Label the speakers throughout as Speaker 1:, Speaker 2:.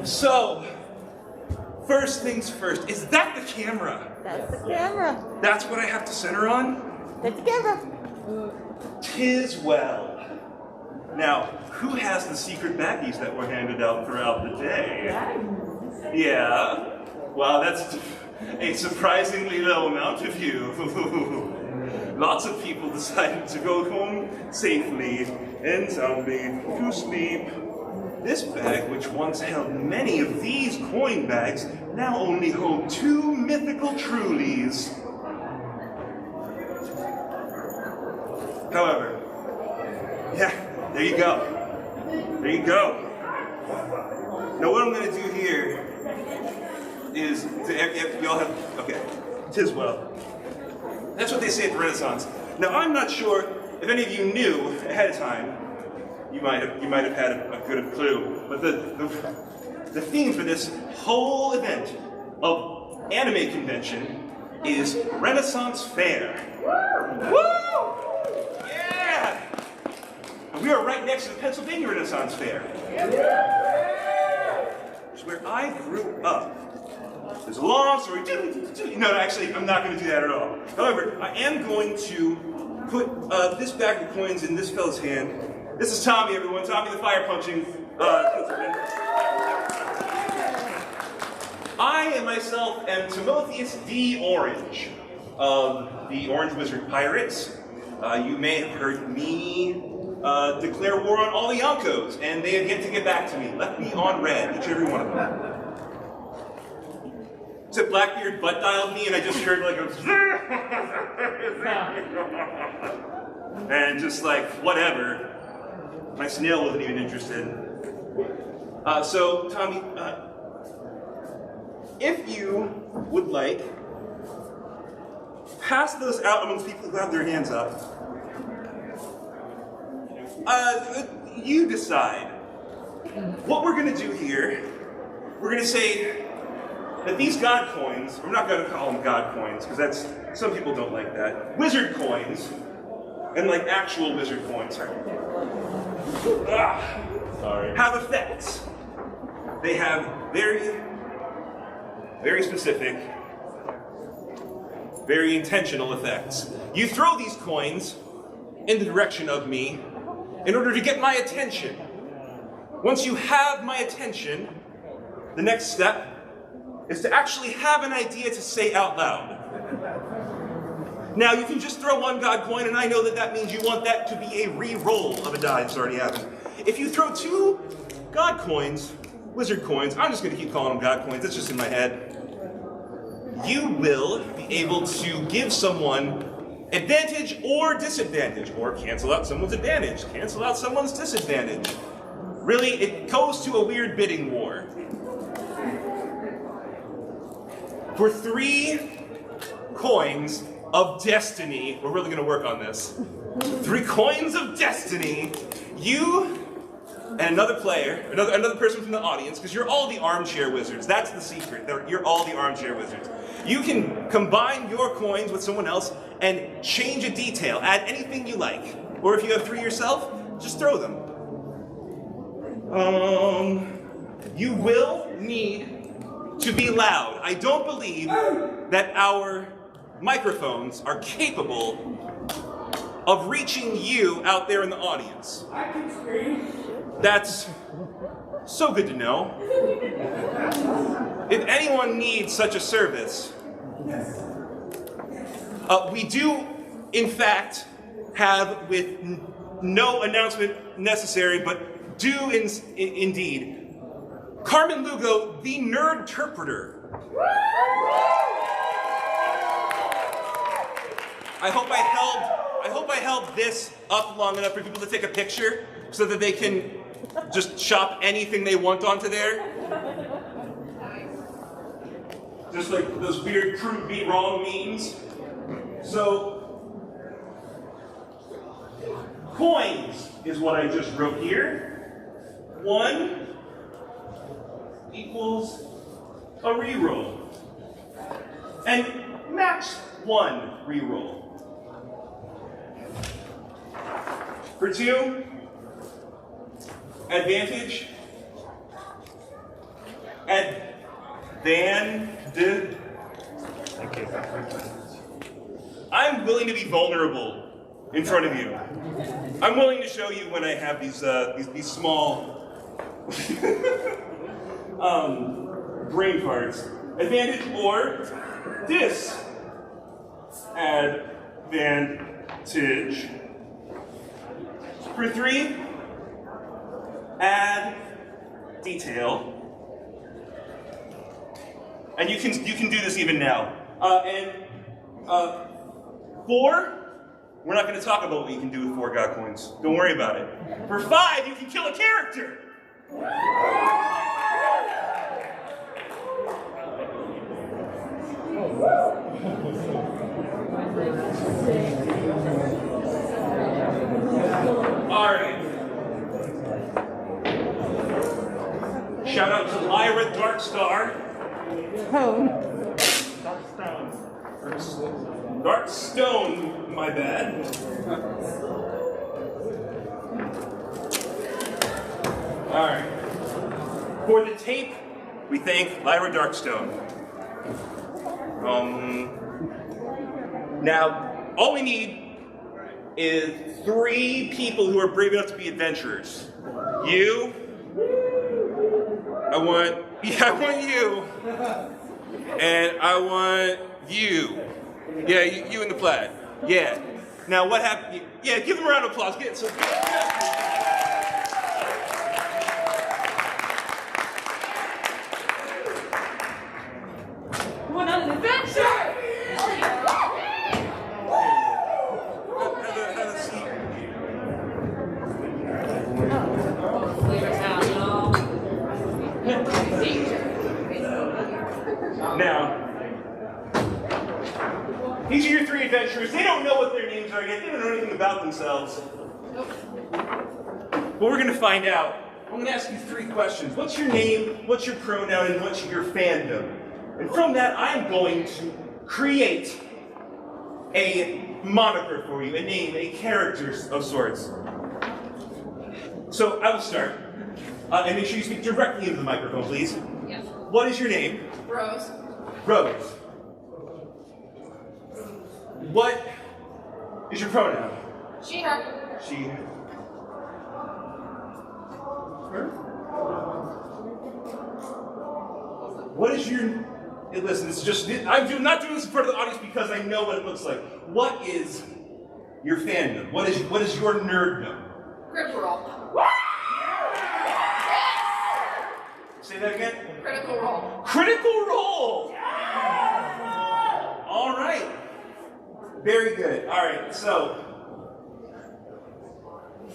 Speaker 1: So, first things first, is that the camera?
Speaker 2: That's the camera.
Speaker 1: That's what I have to center on?
Speaker 2: That's the camera.
Speaker 1: 'Tis well. Now, who has the secret baggies that were handed out throughout the day? Yeah? Well, that's a surprisingly low amount of you. Lots of people decided to go home safely and soundly to sleep. This bag, which once held many of these coin bags, now only hold 2 mythical trulies. However, yeah, there you go. There you go. Now what I'm going to do here is, if y'all have, okay, 'tis well. That's what they say at the Renaissance. Now I'm not sure if any of you knew ahead of time. You might have had a good clue, but the theme for this whole event of anime convention is Renaissance Faire. Woo! Yeah! And we are right next to the Pennsylvania Renaissance Fair. It's where I grew up. There's a long story. No, actually, I'm not going to do that at all. However, I am going to put this bag of coins in this fellow's hand. This is Tommy, everyone. Tommy the fire punching. I myself am Timotheus the Orange of the Orange Wizard Pirates. You may have heard me declare war on all the Yonkos, and they have yet to get back to me. Left me on red, each and every one of them. Except Blackbeard butt dialed me, and I just heard like a and just like whatever. My snail wasn't even interested. So Tommy, if you would like, pass those out amongst people who have their hands up. You decide. What we're going to do here, we're going to say that these god coins, we're not going to call them god coins, because that's, some people don't like that. Wizard coins, and like actual wizard coins, sorry, have effects. They have very, very specific, very intentional effects. You throw these coins in the direction of me in order to get my attention. Once you have my attention, the next step is to actually have an idea to say out loud. Now, you can just throw one god coin, and I know that that means you want that to be a re-roll of a die that's already happened. If you throw 2 god coins, wizard coins, I'm just going to keep calling them god coins, that's just in my head, you will be able to give someone advantage or disadvantage, or cancel out someone's advantage, cancel out someone's disadvantage. Really, it goes to a weird bidding war. For 3 coins of destiny, we're really going to work on this. 3 coins of destiny, you and another player, another person from the audience, because you're all the armchair wizards. That's the secret. You're all the armchair wizards. You can combine your coins with someone else and change a detail, add anything you like. Or if you have 3 yourself, just throw them. You will need to be loud. I don't believe that our microphones are capable of reaching you out there in the audience.
Speaker 3: I can scream.
Speaker 1: That's so good to know. If anyone needs such a service, we do, in fact, have, with no announcement necessary, but do indeed, Carmen Lugo, the Nerd-terpreter. I hope I held this up long enough for people to take a picture so that they can just chop anything they want onto there. Just like those weird prove me wrong memes. So, coins is what I just wrote here. 1 equals a reroll. And max 1 reroll. For 2, advantage Thank you. I'm willing to be vulnerable in front of you. I'm willing to show you when I have these small brain farts. Advantage or disadvantage. For 3, add detail. And you can do this even now. 4, we're not going to talk about what you can do with 4 God coins. Don't worry about it. For 5, you can kill a character. All right. Shout out to Lyra Darkstar. Darkstone, my bad. All right. For the tape, we thank Lyra Darkstone. Now, all we need is 3 people who are brave enough to be adventurers. You. I want you. And I want you. Yeah, you in the plaid. Yeah. Now what happened? Yeah, give them a round of applause. Get so.
Speaker 3: Going on an adventure!
Speaker 1: Have a seat. Now, these are your 3 adventurers. They don't know what their names are yet. They don't know anything about themselves. But we're going to find out. I'm going to ask you 3 questions. What's your name, what's your pronoun, and what's your fandom? And from that, I'm going to create a moniker for you, a name, a character of sorts. So I will start. And make sure you speak directly into the microphone, please.
Speaker 3: Yes.
Speaker 1: What is your name?
Speaker 3: Rose.
Speaker 1: Rose. What is your pronoun?
Speaker 3: She, her.
Speaker 1: She. Her? What is your... Listen, it's just... I'm not doing this in front of the audience because I know what it looks like. What is your fandom? What is your nerddom?
Speaker 3: Critical Role.
Speaker 1: Say that again?
Speaker 3: Critical Role.
Speaker 1: Critical Role! All right. Very good. All right, so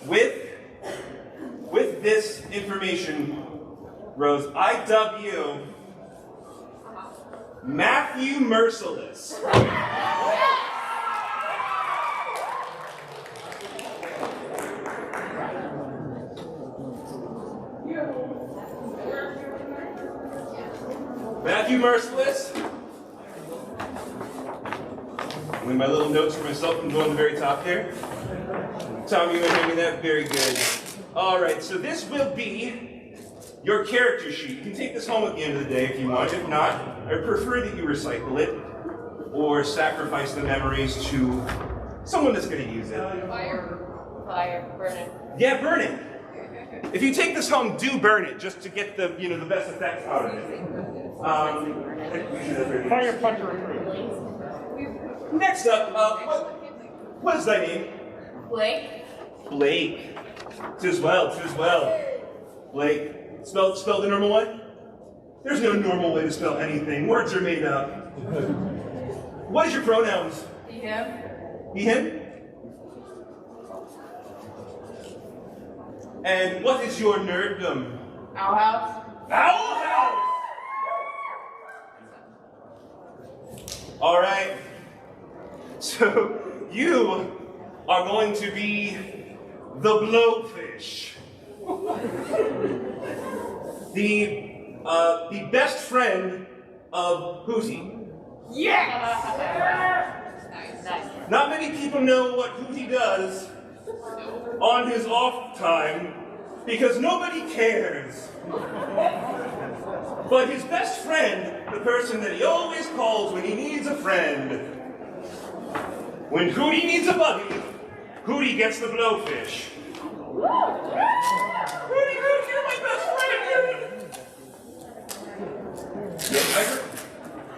Speaker 1: with this information, Rose, I dub you Matthew Merciless. Matthew Merciless. With my little notes for myself, I'm going to the very top there. Tom, you hand me that? Very good. All right, so this will be your character sheet. You can take this home at the end of the day if you want. If not, I prefer that you recycle it or sacrifice the memories to someone that's going to use it.
Speaker 3: Fire, burn it.
Speaker 1: Yeah, burn it. If you take this home, do burn it just to get the the best effects out of it.
Speaker 4: Fire puncher approved.
Speaker 1: Next up, what is thy name?
Speaker 3: Blake.
Speaker 1: Blake. Tis well. Blake. Spell the normal way? There's no normal way to spell anything. Words are made up. What is your pronouns?
Speaker 3: He, him.
Speaker 1: He, him? And what is your nerddom?
Speaker 3: Owl house.
Speaker 1: Owl House! All right. So you are going to be the Blowfish. The best friend of Hootie.
Speaker 3: Yes! Nice.
Speaker 1: Not many people know what Hootie does on his off time. because nobody cares. But his best friend, the person that he always calls when he needs a friend. When Hootie needs a buggy, Hootie gets the blowfish. Hootie, you're my best friend, dude!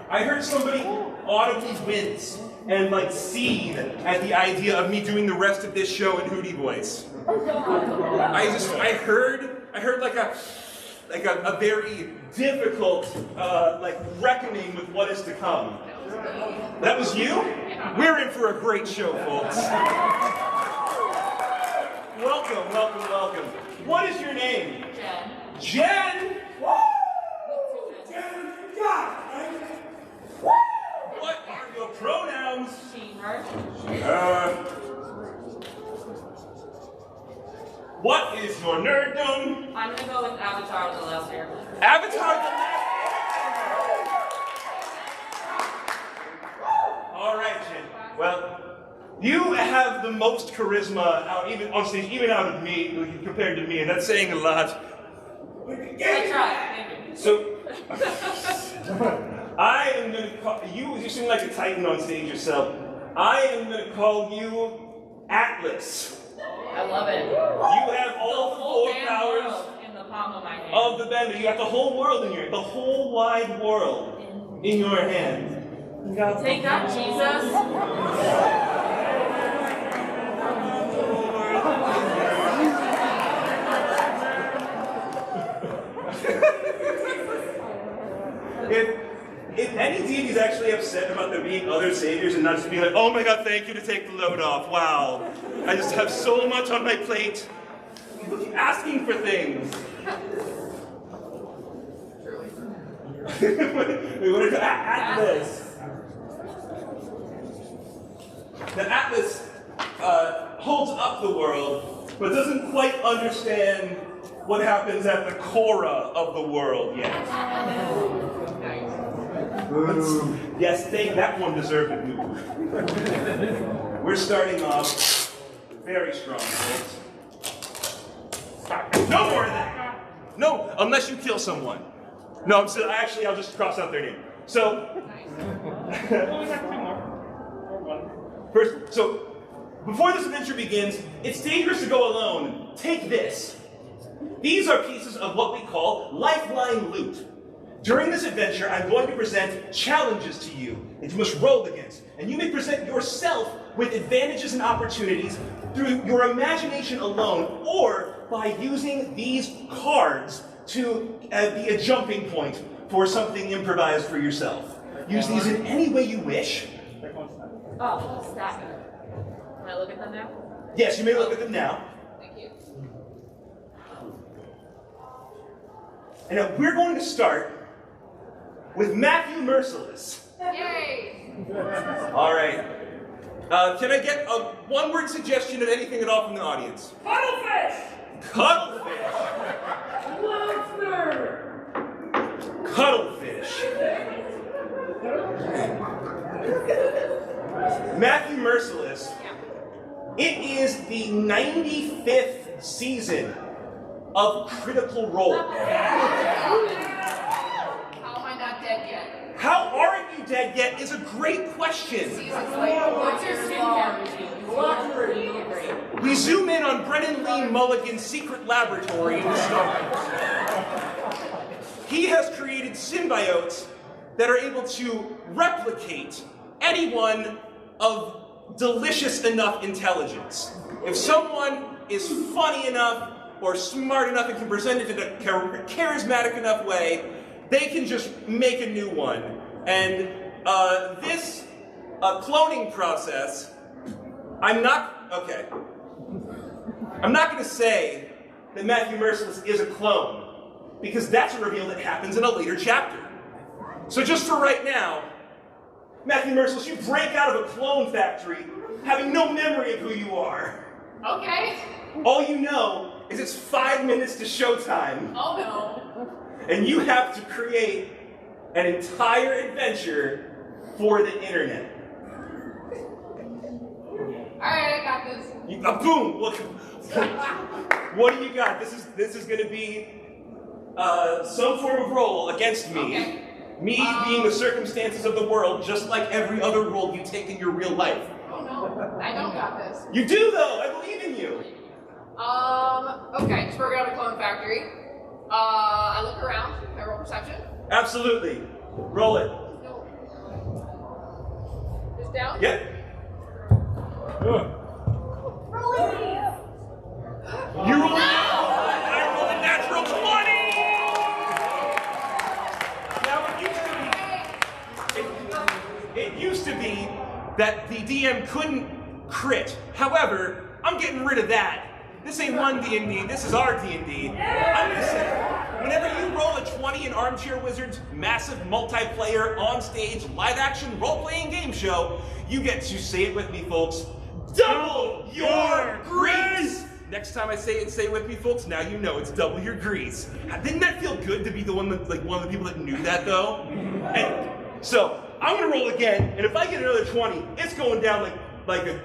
Speaker 1: I heard somebody audibly wince and like seethe at the idea of me doing the rest of this show in Hootie voice. I heard like a very difficult like reckoning with what is to come. That was you? We're in for a great show, folks. Welcome, welcome, welcome. What is your name?
Speaker 3: Jen.
Speaker 1: Jen? Woo! Jen, God! What are your pronouns?
Speaker 3: She, her.
Speaker 1: What is your nerddom?
Speaker 3: I'm gonna go with Avatar the Last Airbender.
Speaker 1: Avatar the Last. All right, Jen. Well, you have the most charisma out, even on stage, even out of me, compared to me, and that's saying a lot.
Speaker 3: I tried. Thank you.
Speaker 1: So, I am going to call you. You seem like a titan on stage yourself. I am going to call you Atlas.
Speaker 3: I love it.
Speaker 1: You have all the four powers
Speaker 3: in the palm of my hand.
Speaker 1: of the bender. You got the whole world in the whole wide world in your hand.
Speaker 3: Take that, Jesus.
Speaker 1: If any deity is actually upset about there being other saviors and not just being like, oh my god, thank you to take the load off. Wow. I just have so much on my plate. People keep asking for things. We wanted to Atlas. The Atlas holds up the world, but doesn't quite understand what happens at the core of the world yet. Yes, that one deserved a move. We're starting off very strong, folks. No more of that! No, unless you kill someone. No, I'll just cross out their name. So, first, before this adventure begins, it's dangerous to go alone. Take this. These are pieces of what we call lifeline loot. During this adventure, I'm going to present challenges to you that you must roll against. And you may present yourself with advantages and opportunities through your imagination alone, or by using these cards to be a jumping point for something improvised for yourself. Use these in any way you wish.
Speaker 3: Oh, stack. Can I look at them now?
Speaker 1: Yes, you may look at them now.
Speaker 3: Thank you.
Speaker 1: And now we're going to start with Matthew Merciless.
Speaker 3: Yay!
Speaker 1: All right. Can I get a one-word suggestion of anything at all from the audience?
Speaker 3: Cuttlefish!
Speaker 1: Cuttlefish.
Speaker 3: Lobster!
Speaker 1: Cuttlefish. Matthew Merciless. It is the 95th season of Critical Role.
Speaker 3: How am I not dead yet?
Speaker 1: How aren't you dead yet is a great question.
Speaker 3: What's your skincare routine?
Speaker 1: We zoom in on Brennan Lee Mulligan's secret laboratory in the stars. He has created symbiotes that are able to replicate anyone of delicious enough intelligence. If someone is funny enough or smart enough and can present it in a charismatic enough way, they can just make a new one. And this cloning process, I'm not going to say that Matthew Merciless is a clone, because that's a reveal that happens in a later chapter. So just for right now, Matthew Merciless, you break out of a clone factory having no memory of who you are.
Speaker 3: Okay.
Speaker 1: All you know is it's 5 minutes to showtime.
Speaker 3: Oh no.
Speaker 1: And you have to create an entire adventure for the internet.
Speaker 3: Alright, I got this.
Speaker 1: Boom! Look, What do you got? This is going to be some form of role against me.
Speaker 3: Okay.
Speaker 1: Me being the circumstances of the world, just like every other role you take in your real life.
Speaker 3: Oh no, I don't got this.
Speaker 1: You do though. I believe in you.
Speaker 3: Okay, just working out a clone factory. I look around. I roll perception.
Speaker 1: Absolutely. Roll it.
Speaker 3: No. Just down?
Speaker 1: Yep.
Speaker 3: Rolling these.
Speaker 1: You roll it. I rolled a natural 20! Now it used to be that the DM couldn't crit. However, I'm getting rid of that. This ain't one D&D, this is our D&D. I'm gonna say, whenever you roll a 20 in Armchair Wizard's massive multiplayer, on-stage, live-action, role-playing game show, you get to, say it with me, folks, double your grease! Next time I say it, say it with me, folks, now you know it's double your grease. Didn't that feel good to be the one that, like, one of the people that knew that, though? And so, I'm gonna roll again, and if I get another 20, it's going down like a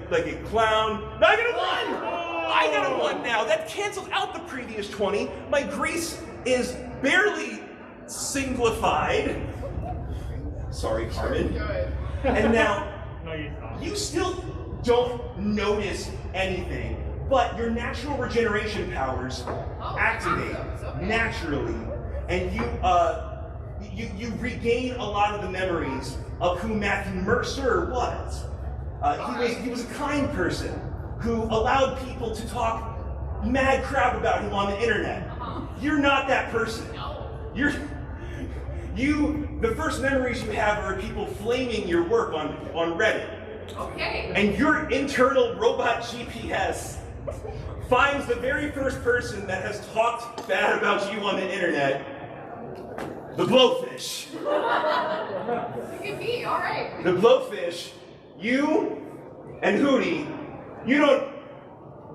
Speaker 1: clown. No, I got a 1! I got a 1 now. That canceled out the previous 20. My grease is barely singlified. Sorry, Carmen.
Speaker 3: Good.
Speaker 1: And now,
Speaker 4: No, you're not.
Speaker 1: you still don't notice anything, but your natural regeneration powers activate naturally, and you regain a lot of the memories of who Matthew Mercer was. He was a kind person who allowed people to talk mad crap about him on the internet. You're not that person. The first memories you have are people flaming your work on Reddit.
Speaker 3: Okay.
Speaker 1: And your internal robot GPS finds the very first person that has talked bad about you on the internet, the Blowfish.
Speaker 3: It could be, alright.
Speaker 1: The Blowfish, you and Hootie, you don't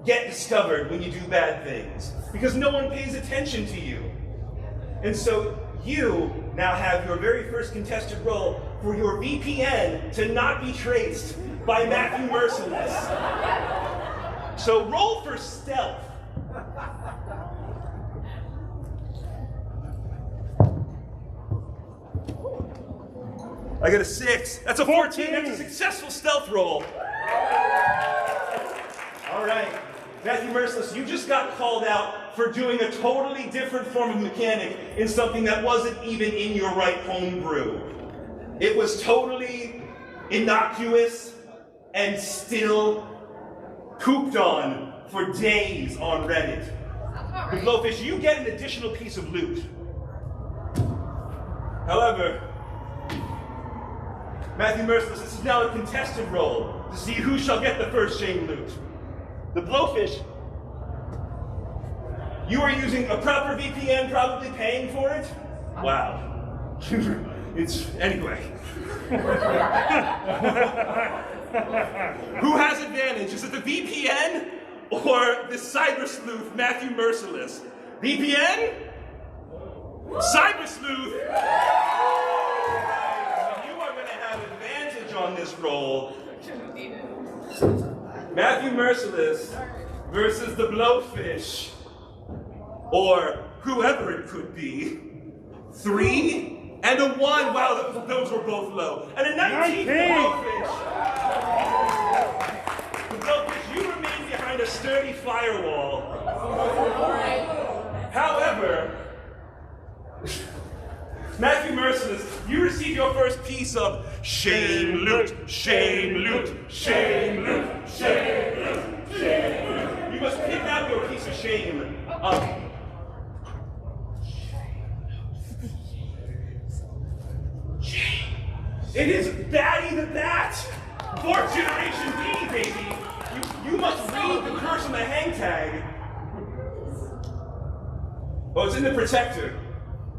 Speaker 1: get discovered when you do bad things because no one pays attention to you. And so you now have your very first contested role for your VPN to not be traced by Matthew Merciless. So roll for stealth. I got a 6. That's a 14. That's a successful stealth roll. All right. Matthew Merciless, you just got called out for doing a totally different form of mechanic in something that wasn't even in your right homebrew. It was totally innocuous and still pooped on for days on Reddit.
Speaker 3: That's about
Speaker 1: The
Speaker 3: right.
Speaker 1: Blowfish, you get an additional piece of loot. However, Matthew Merciless, this is now a contested roll to see who shall get the first shame loot. The Blowfish, you are using a proper VPN, probably paying for it? Wow. Anyway. Who has advantage? Is it the VPN or the cyber sleuth, Matthew Merciless? VPN? Cyber sleuth? You are going to have advantage on this roll. Matthew Merciless versus the Blowfish, or whoever it could be. 3 and a 1. Wow, those were both low. And a 19 for Blowfish. The Blowfish, you remain behind a sturdy firewall. However, Matthew Merciless, you received your first piece of shame loot, shame loot, shame loot, shame loot, shame loot. You must pick out your piece of shame. It is Batty the Bat! 4th generation B, baby! You must read the curse on the hang tag. Oh, it's in the Protector.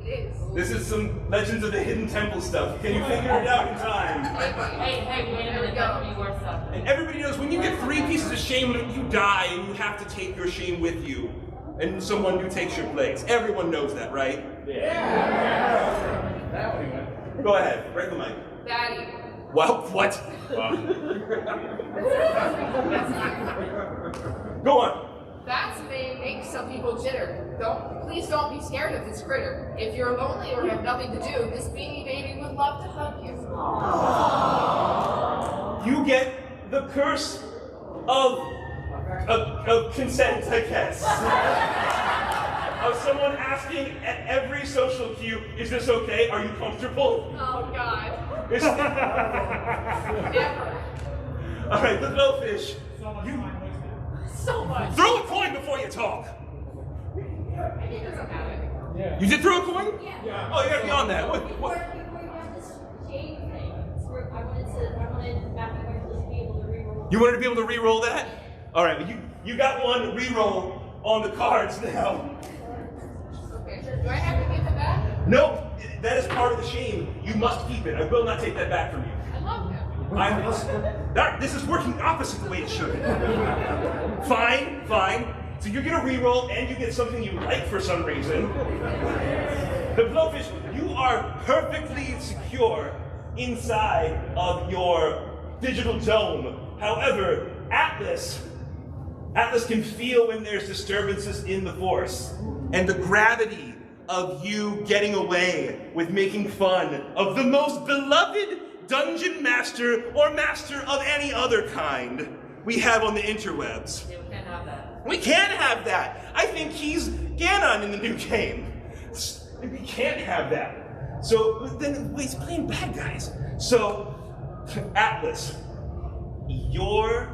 Speaker 3: It is.
Speaker 1: This is some Legends of the Hidden Temple stuff. Can you figure it out in time?
Speaker 5: Hey, wait a minute, that would be worth something.
Speaker 1: And everybody knows when you get 3 pieces of shame, you die and you have to take your shame with you. And someone new takes your place. Everyone knows that, right?
Speaker 4: Yeah.
Speaker 1: Go ahead, break the mic.
Speaker 3: Daddy.
Speaker 1: Well, what? Go on.
Speaker 3: That may make some people jitter. Please don't be scared of this critter. If you're lonely or have nothing to do, this beanie baby would love to hug you.
Speaker 1: You get the curse of consent, I guess. Of someone asking at every social cue, is this okay? Are you comfortable?
Speaker 3: Oh, God.
Speaker 1: Never.
Speaker 3: Never.
Speaker 1: All right, the blowfish.
Speaker 3: So much.
Speaker 1: Throw a coin before you talk.
Speaker 3: He doesn't have it.
Speaker 4: Yeah.
Speaker 1: You did throw a coin?
Speaker 6: Yeah.
Speaker 1: Oh, you gotta be on that. What?
Speaker 6: Before we got this shade thing, I wanted Matthew to be able to reroll.
Speaker 1: You wanted to be able to re-roll that? All right, you got one re-roll on the cards now.
Speaker 3: Okay. Do I have to give it back?
Speaker 1: No, that is part of the shame. You must keep it. I will not take that back from you.
Speaker 3: I love him.
Speaker 1: This is working opposite the way it should. Fine. So you get a reroll and you get something you like for some reason. The blowfish, you are perfectly secure inside of your digital dome. However, Atlas can feel when there's disturbances in the force, and the gravity of you getting away with making fun of the most beloved dungeon master or master of any other kind we have on the interwebs.
Speaker 5: Yeah, we can't have that.
Speaker 1: We can't have that. I think he's Ganon in the new game. We can't have that. So then he's playing bad guys. So Atlas, your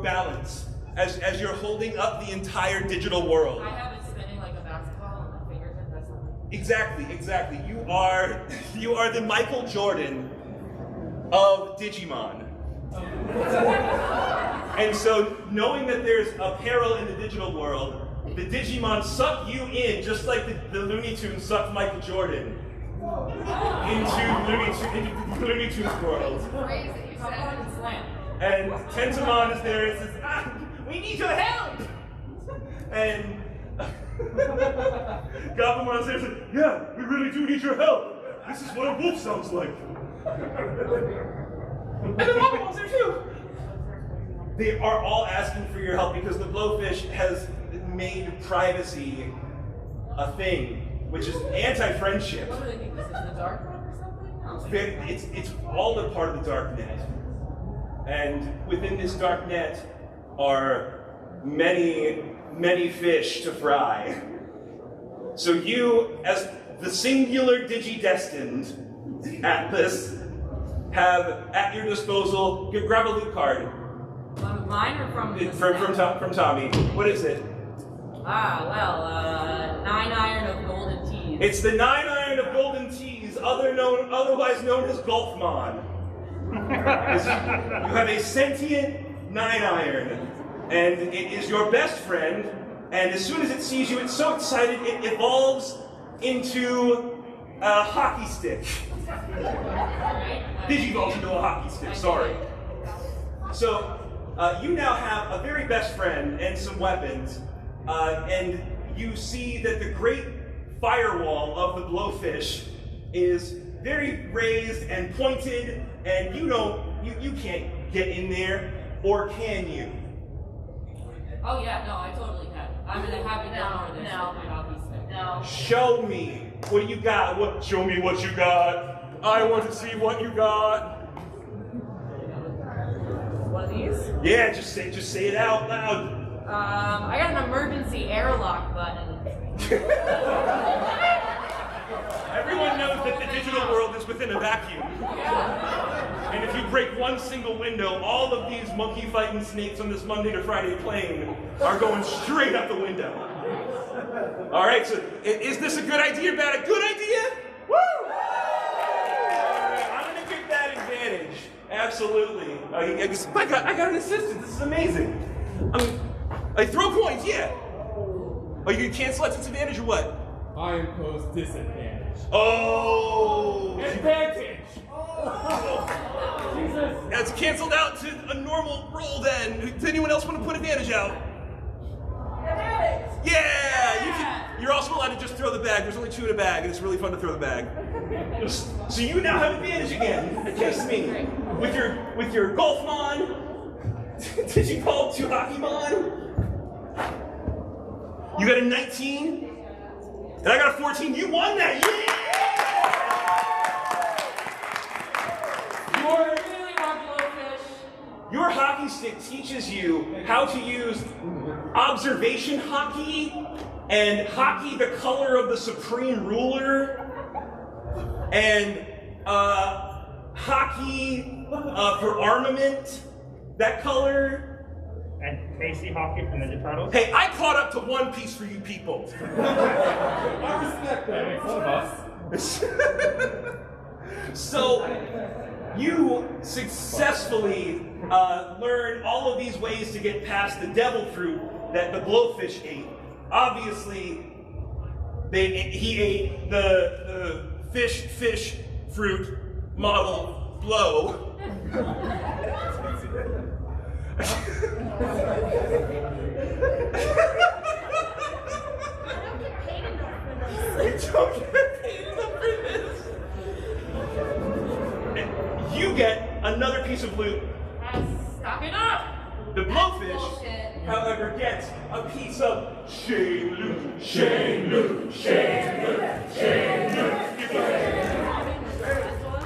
Speaker 1: balance as you're holding up the entire digital world.
Speaker 5: I have it spinning like a basketball on my fingertip. That's not.
Speaker 1: Exactly. You are the Michael Jordan of Digimon. And so, knowing that there's a peril in the digital world, the Digimon suck you in, just like the Looney Tunes sucked Michael Jordan into the Looney Tunes world.
Speaker 3: Crazy. You
Speaker 5: Come
Speaker 3: said
Speaker 5: on
Speaker 3: it.
Speaker 5: and slam.
Speaker 1: And Tentamon is there and says, we need your help! And Goblinmon's there and says, yeah, we really do need your help. This is what a wolf sounds like. And the Mobimon's there too. They are all asking for your help because the blowfish has made privacy a thing, which is anti-friendship.
Speaker 5: What do they think? This is the dark one or something? No.
Speaker 1: It's all a part of the dark net. And within this dark net are many, many fish to fry. So you, as the singular Digi-destined Atlas, have at your disposal, grab a loot card.
Speaker 5: Mine or from
Speaker 1: From Tommy. What is it?
Speaker 5: 9 iron of golden teas.
Speaker 1: It's the 9 iron of golden teas, otherwise known as Golfmon. You have a sentient 9 iron, and it is your best friend, and as soon as it sees you, it's so excited, it evolves into a hockey stick. Digivolves into a hockey stick, sorry. So, you now have a very best friend and some weapons, and you see that the great firewall of the blowfish is very raised and pointed, and you can't get in there, or can you?
Speaker 5: Oh yeah, no, I totally can. I'm gonna have you down this with my hockey stick. No.
Speaker 1: Show me. What do you got? Show me what you got. I want to see what you got.
Speaker 5: One of these?
Speaker 1: Yeah, just say it out loud.
Speaker 5: I got an emergency airlock button.
Speaker 1: Everyone knows that the digital world is within a vacuum.
Speaker 5: Yeah.
Speaker 1: And if you break one single window, all of these monkey fighting snakes on this Monday to Friday plane are going straight out the window. All right, so is this a good idea or bad? A good idea? Woo! All right, I'm gonna give that advantage. Absolutely. I got an assistant. This is amazing. I throw coins, yeah. Oh, you cancel its advantage or what?
Speaker 4: I impose disadvantage.
Speaker 1: Oh!
Speaker 4: Advantage! Jesus!
Speaker 1: That's canceled out to a normal roll then. Does anyone else want to put advantage out? Yeah! You're also allowed to just throw the bag. There's only 2 in a bag, and it's really fun to throw the bag. So you now have advantage again against me. With your Golfmon Did you call 2 Hakimon? You got a 19? And I got a 14. You won that! Yeah!
Speaker 5: You're really not blowfish.
Speaker 1: Your hockey stick teaches you how to use observation hockey and hockey the color of the supreme ruler and hockey for armament, that color.
Speaker 7: And Casey Hockey from Ninja Turtles.
Speaker 1: Hey, I caught up to One Piece for you people.
Speaker 4: I respect that. Makes one of us.
Speaker 1: So, you successfly learned all of these ways to get past the devil fruit that the blowfish ate. Obviously, he ate the fish fruit model blow.
Speaker 6: I don't get paid enough for this.
Speaker 1: You don't get paid enough for this. You get another piece of loot.
Speaker 5: Stop it up!
Speaker 1: The blowfish,
Speaker 3: Bullshit.
Speaker 1: however, gets a piece of shame loot, shame loot, shame loot, shame loot.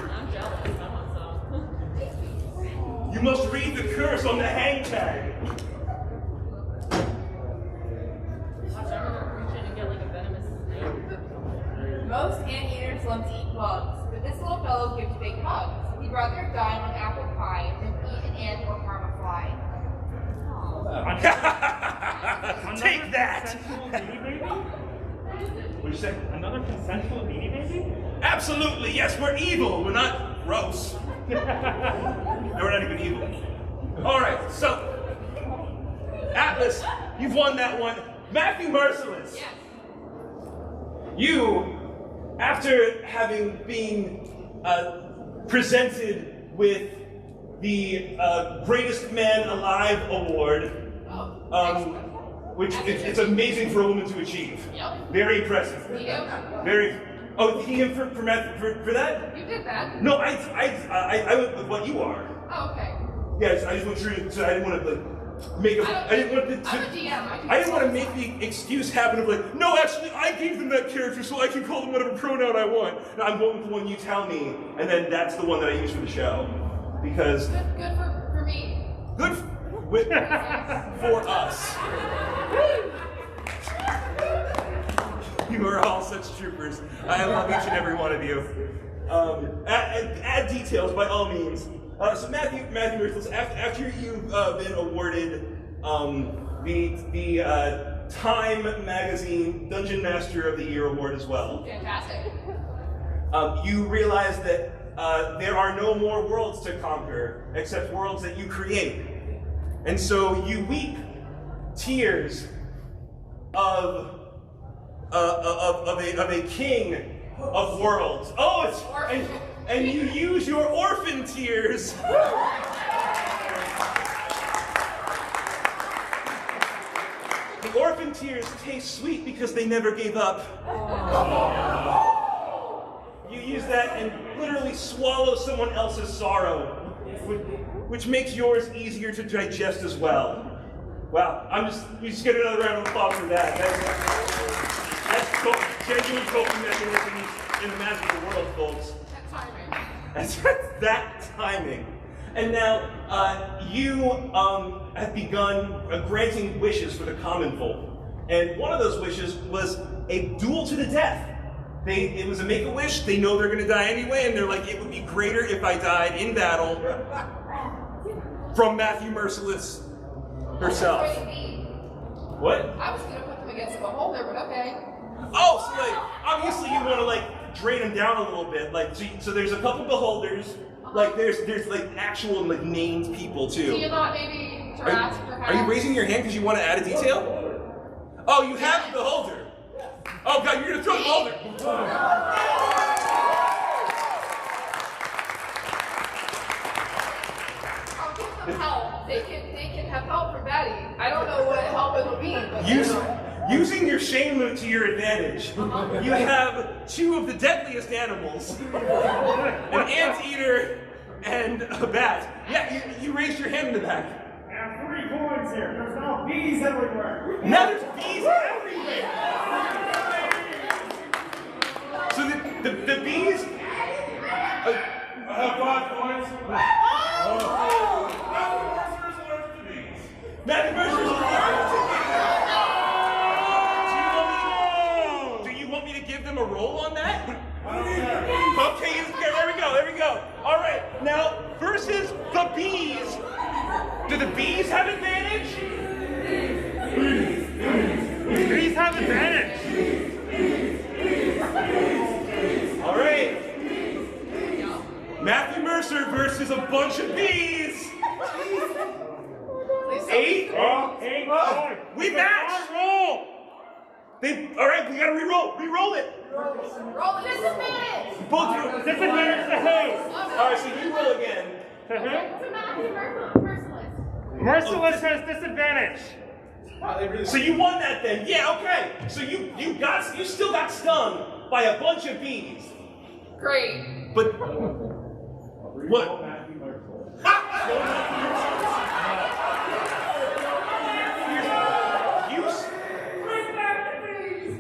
Speaker 5: I'm jealous. I want some.
Speaker 1: You must read the curse on the hang tag.
Speaker 5: Watch, I'm gonna reach in and get like a venomous snake.
Speaker 3: Most anteaters love to eat bugs, but this little fellow gives big hugs. He'd rather die on apple pie than eat an ant or harm a fly.
Speaker 1: Take that!
Speaker 7: Consensual beanie baby?
Speaker 1: What'd you say?
Speaker 7: Another consensual beanie baby?
Speaker 1: Absolutely, yes, we're evil. We're not gross. No, we're not even evil. All right, so Atlas, you've won that one. Matthew Merciless.
Speaker 3: Yes.
Speaker 1: You, after having been presented with the Greatest Man Alive Award, which it's amazing for a woman to achieve.
Speaker 3: Yep.
Speaker 1: Very impressive.
Speaker 3: You do?
Speaker 1: Very. Oh, he him for that?
Speaker 3: You did that.
Speaker 1: No, I went with what you are.
Speaker 3: Oh, okay.
Speaker 1: Yes, I just went through. So I didn't want to make a. I didn't want to.
Speaker 3: I'm a DM.
Speaker 1: I didn't want to make the excuse happen of like, no, actually, I gave them that character, so I can call them whatever pronoun I want. No, I'm going with the one you tell me, and then that's the one that I use for the show, because
Speaker 3: Good for me.
Speaker 1: good for us. You are all such troopers. I love each and every one of you. Add details by all means. So Matthew Merciless, after you've been awarded the Time Magazine Dungeon Master of the Year award as well,
Speaker 3: Fantastic.
Speaker 1: you realize that there are no more worlds to conquer except worlds that you create. And so you weep tears of a king of worlds. Oh, it's and you use your orphan tears. The orphan tears taste sweet because they never gave up. You use that and literally swallow someone else's sorrow, which makes yours easier to digest as well. Wow, you just get another round of applause for that. That's genuine coping mechanisms in the magical world, folks. That's that timing. And now, you have begun granting wishes for the common folk. And one of those wishes was a duel to the death. It was a make-a-wish, they know they're gonna die anyway, and they're like, it would be greater if I died in battle from Matthew Merciless herself. What?
Speaker 3: I was gonna put them against the beholder, but okay.
Speaker 1: Oh, so like, obviously you want to like drain them down a little bit. Like, so there's a couple beholders. Like, there's like actual like named people too.
Speaker 3: Do you not maybe Jurassic or
Speaker 1: Are you raising your hand because you want to add a detail? Oh, you have the beholder. Oh God, you're gonna throw the beholder.
Speaker 3: I'll give them help. They can have help from Betty. I don't know what help it'll be, but
Speaker 1: Using your shame loot to your advantage, you have two of the deadliest animals, an anteater and a bat. Yeah, you raised your hand in the back.
Speaker 7: coins here. There's now bees everywhere.
Speaker 1: Now there's bees everywhere. So the bees.
Speaker 4: I have 5 coins.
Speaker 1: Matthew Mercer's allergic to bees. Do you want me to give them a roll on that? Okay, there we go. All right, now versus the bees. Do the bees have advantage?
Speaker 7: Bees have advantage.
Speaker 1: All right. Matthew Mercer versus a bunch of bees. 8. We match. Roll. All right, we gotta re-roll. Re-roll it.
Speaker 3: Roll the disadvantage.
Speaker 1: Both.
Speaker 7: Disadvantage to who?
Speaker 1: All right, so you roll again.
Speaker 6: To Matthew Merciless.
Speaker 7: Merciless has disadvantage.
Speaker 1: So you won that then. Yeah, okay. So you still got stung by a bunch of bees.
Speaker 3: Great.
Speaker 1: But what?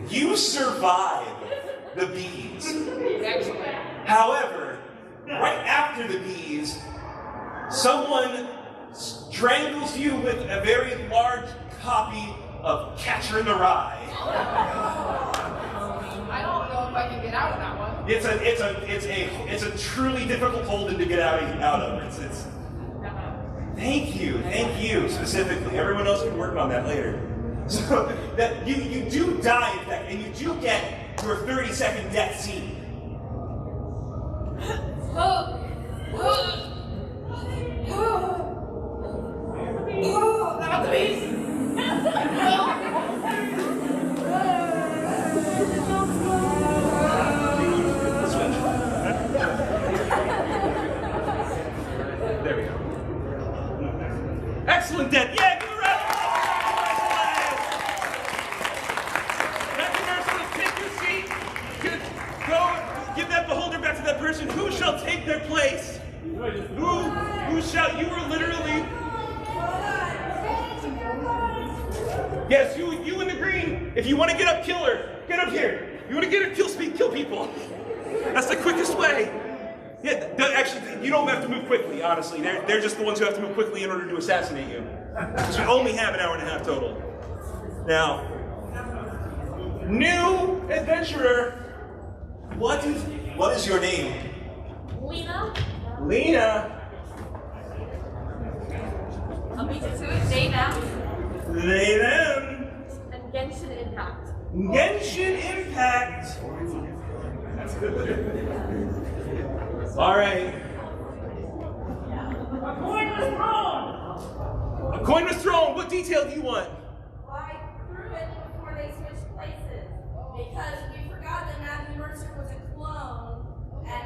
Speaker 1: You survive the bees.
Speaker 3: Excellent.
Speaker 1: However, right after the bees, someone strangles you with a very large copy of Catcher in the Rye.
Speaker 3: I don't know if I can get out of that one.
Speaker 1: It's a truly difficult holding to get out of. It's Thank you specifically. Everyone else can work on that later. So that you do die in fact, and you do get your 30-second death scene.
Speaker 3: Not the bees.
Speaker 1: There we go. Excellent death. Yeah, give a round of applause. Matthew Mercer, take your seat. Go give that beholder back to that person. Who shall take their place? Who shall? You were literally. Yes, you in the green. If you want to get up, kill her. Get up here. You want to get her, kill people. That's the quickest way. Yeah, actually, you don't have to move quickly, honestly. They're just the ones who have to move quickly in order to assassinate you. So you only have an hour and a half total. Now, new adventurer, what is your name?
Speaker 6: Lena.
Speaker 1: Lena.
Speaker 6: I'll beat you to it. Dana.
Speaker 1: They them.
Speaker 6: And Genshin Impact.
Speaker 1: Genshin Impact. All right.
Speaker 7: A coin was thrown.
Speaker 1: A coin was thrown. What detail do you want?
Speaker 8: Well, I threw it before they switched places because we forgot that Matthew Mercer was a clone and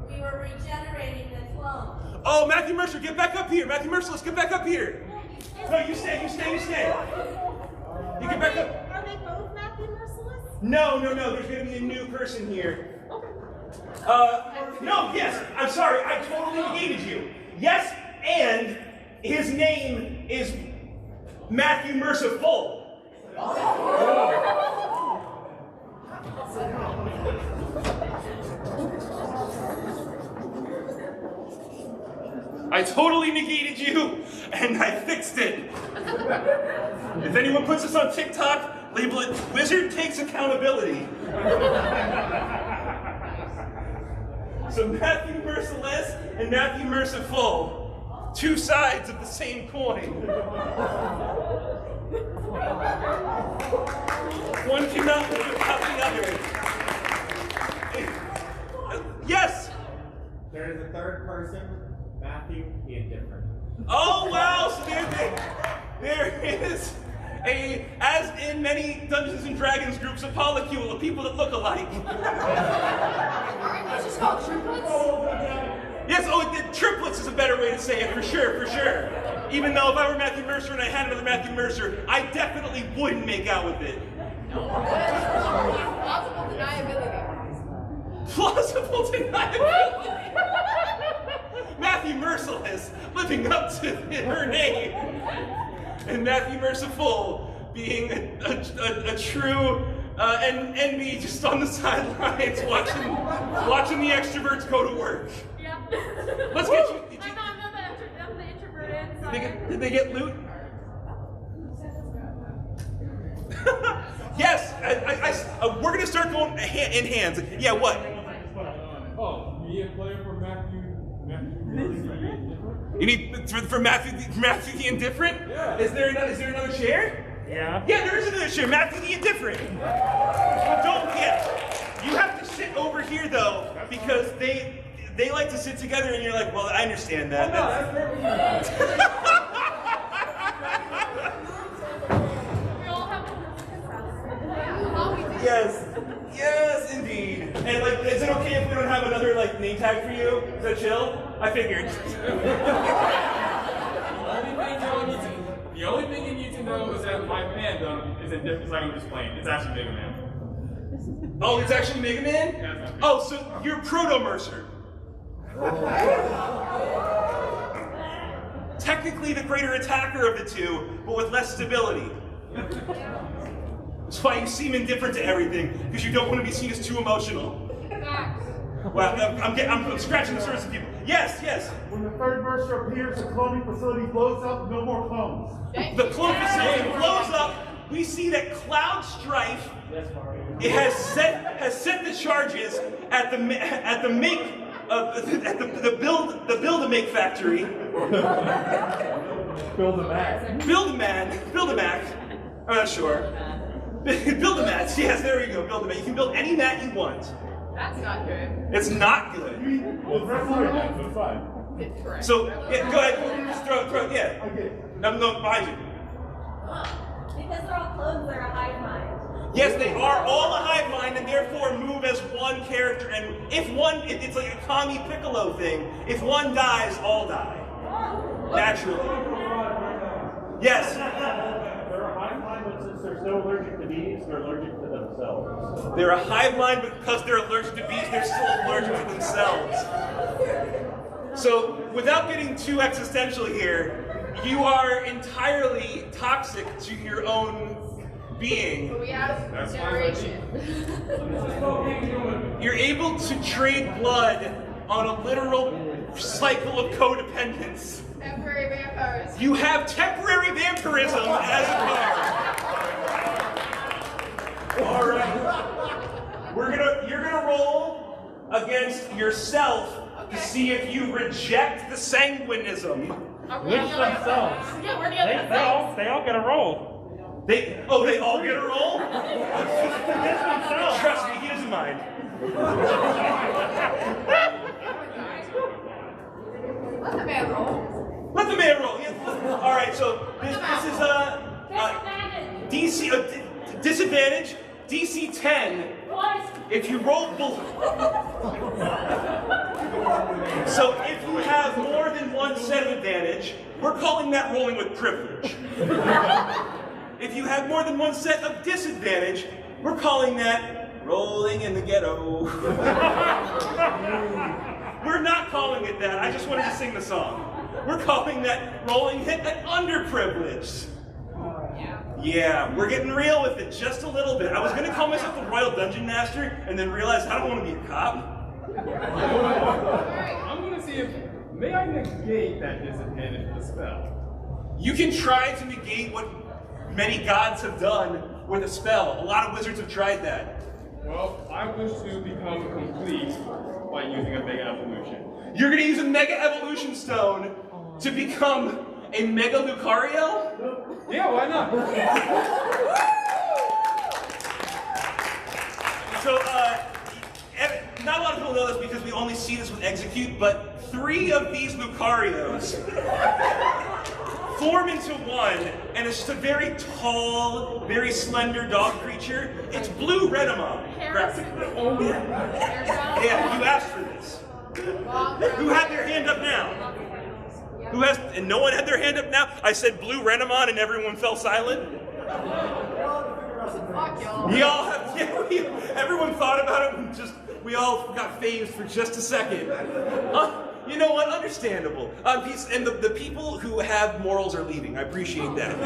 Speaker 8: we were regenerating the clone.
Speaker 1: Oh, Matthew Mercer, get back up here. Matthew Mercer, let's get back up here. No, you stay. You get back up.
Speaker 2: Are they both Matthew Merciless?
Speaker 1: No. There's going to be a new person here. No, yes. I'm sorry. I totally negated you. Yes, and his name is Matthew Merciful. I totally negated you, and I fixed it. If anyone puts this on TikTok, label it Wizard Takes Accountability. So Matthew Merciless and Matthew Merciful, two sides of the same coin. One cannot live without the other. Yes?
Speaker 9: There is a third person, Matthew the Indifferent.
Speaker 1: Oh wow, so there is as in many Dungeons and Dragons groups, a polycule of people that look alike.
Speaker 3: Aren't these just called triplets?
Speaker 1: Yes, triplets is a better way to say it, for sure. Even though if I were Matthew Mercer and I had another Matthew Mercer, I definitely wouldn't make out with it.
Speaker 3: Plausible deniability.
Speaker 1: Plausible deniability. Matthew Merciless living up to her name. and Matthew Merciful being a true enemy just on the sidelines watching the extroverts go to work.
Speaker 6: Yep.
Speaker 1: Let's get you.
Speaker 6: I'm the introvert inside.
Speaker 1: Did they get loot? Yes, we're gonna start going in hands. Yeah, what?
Speaker 4: Oh, you need a player for Matthew
Speaker 1: You need for Matthew the Indifferent?
Speaker 4: Yeah.
Speaker 1: Is there another chair?
Speaker 7: Yeah.
Speaker 1: Yeah, there is another chair. Matthew the Indifferent. Don't forget. You have to sit over here though, because they like to sit together, and you're like, well, I understand that.
Speaker 4: No, that's perfect.
Speaker 1: Yes, indeed. And like, is it okay if we don't have another like name tag for you? Is that chill? I figured.
Speaker 4: The only thing you need to know is that my fandom is in different side I'm just playing. It's actually Mega Man.
Speaker 1: Oh, it's actually Mega Man?
Speaker 4: Yeah,
Speaker 1: Oh, so you're Proto-Mercer. Technically the greater attacker of the two, but with less stability. That's why you seem indifferent to everything, because you don't want to be seen as too emotional. Well, I'm scratching the surface of people. Yes.
Speaker 7: When the third Mercer appears, the cloning facility blows up, no more clones.
Speaker 1: The clone facility blows up. We see that Cloud Strife has set the charges at the Build-A-Make factory. Build-A-Mac. I'm not sure. Build-A-Mats. Yes, there you go. Build-A-Mat. You can build any mat you want.
Speaker 3: That's not good.
Speaker 1: It's not good.
Speaker 7: Well, that's fine.
Speaker 3: It's correct.
Speaker 1: So yeah, go ahead. Just throw. Yeah.
Speaker 7: Okay.
Speaker 1: No, behind you.
Speaker 8: Because they're all clones, they're a hive mind.
Speaker 1: Yes, they are all a hive mind and therefore move as one character. And if one, it's like a Kami Piccolo thing. If one dies, all die. Naturally. Yes.
Speaker 7: They're a hive mind, but since they're so allergic to bees, they're allergic to themselves.
Speaker 1: They're a hive mind, but because they're allergic to bees, they're still allergic to themselves. So, without getting too existential here, you are entirely toxic to your own being.
Speaker 3: We have generation.
Speaker 1: You're able to trade blood on a literal cycle of codependence.
Speaker 3: Temporary vampires.
Speaker 1: You have temporary vampirism as a card. All right. You're gonna roll against yourself to see if you reject the sanguinism.
Speaker 7: Which themselves.
Speaker 3: Yeah, we're together.
Speaker 7: They all get a roll.
Speaker 1: They all get a roll?
Speaker 7: Themselves.
Speaker 1: Trust me, he doesn't mind.
Speaker 3: Let the man roll.
Speaker 1: Let the man roll. Yeah. All right. So this is DC disadvantage. DC 10. If you roll so if you have more than one set of advantage, we're calling that rolling with privilege. If you have more than one set of disadvantage, we're calling that rolling in the ghetto. We're not calling it that. I just wanted to sing the song. We're calling that rolling hit an underprivileged. Yeah, we're getting real with it just a little bit. I was gonna call myself the Royal Dungeon Master and then realized I don't want to be a cop.
Speaker 4: I'm gonna see if may I negate that disadvantage with the spell.
Speaker 1: You can try to negate what many gods have done with a spell. A lot of wizards have tried that.
Speaker 4: Well, I wish to become complete by using a Mega Evolution.
Speaker 1: You're gonna use a Mega Evolution Stone to become a Mega Lucario?
Speaker 4: Yeah, why not?
Speaker 1: So, not a lot of people know this because we only see this with Execute, but 3 of these Lucarios form into one, and it's just a very tall, very slender dog creature. It's Blue Renamon, practically. Yeah, you asked for this. Who had their hand up now? Who has, and no one had their hand up now? I said Blue Renamon and everyone fell silent?
Speaker 3: Fuck y'all.
Speaker 1: We all have, everyone thought about it and just, we all got phased for just a second. You know what? Understandable. And the people who have morals are leaving. I appreciate that.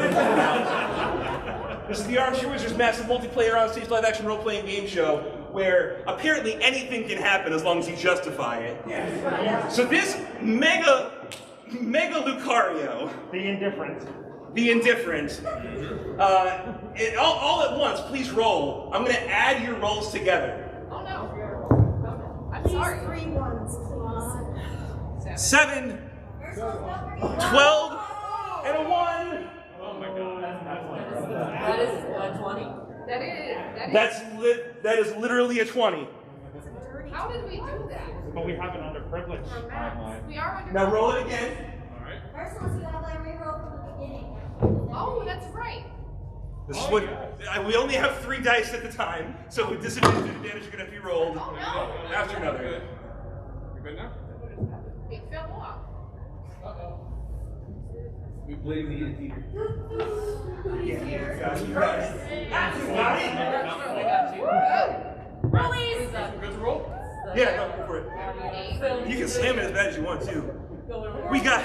Speaker 1: This is the Armchair Wizards massive multiplayer on-stage live-action role-playing game show where apparently anything can happen as long as you justify it. So this mega Lucario,
Speaker 7: The
Speaker 1: indifferent, all at once, please roll. I'm going to add your rolls together.
Speaker 3: Oh no. I'm sorry.
Speaker 2: 3 ones, please.
Speaker 1: 7, 12, and a 1.
Speaker 4: Oh my god.
Speaker 5: That is 20.
Speaker 1: That is literally a 20.
Speaker 3: How did we do that?
Speaker 7: But we have an underprivileged timeline.
Speaker 3: We are under.
Speaker 1: Now roll it again.
Speaker 6: Merciless, you have like reroll from the beginning.
Speaker 3: Oh, that's right.
Speaker 1: This is what we only have 3 dice at the time, so with disadvantage and advantage are going to be rolled
Speaker 3: Oh no.
Speaker 1: after another.
Speaker 4: We good now?
Speaker 3: It fell off.
Speaker 9: We blame the eater.
Speaker 1: Yeah, got it.
Speaker 3: Release.
Speaker 4: Good to roll?
Speaker 1: Yeah, go for it. You can slam it as bad as you want too. We got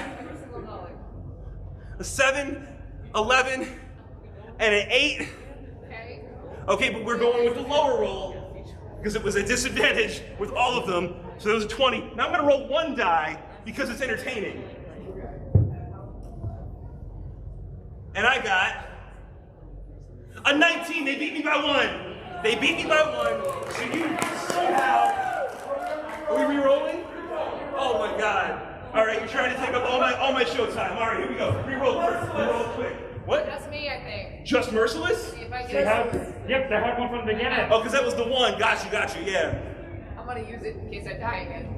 Speaker 1: a 7, 11, and an 8.
Speaker 3: Okay.
Speaker 1: Okay, but we're going with the lower roll because it was a disadvantage with all of them. So there was a 20. Now I'm going to roll 1 die because it's entertaining. And I got a 19. They beat me by 1. They beat me by 1. So you somehow... Are we re-rolling? Oh my god. All right, you're trying to take up all my showtime. All right, here we go. Re-roll first. Re-roll quick. What?
Speaker 3: That's me, I think.
Speaker 1: Just Merciless?
Speaker 3: See if I
Speaker 7: They
Speaker 3: get
Speaker 7: have,
Speaker 3: it.
Speaker 7: yep, they have one from the beginning.
Speaker 1: Oh, because that was the 1. Got you, yeah.
Speaker 3: I'm gonna use it in case I die again.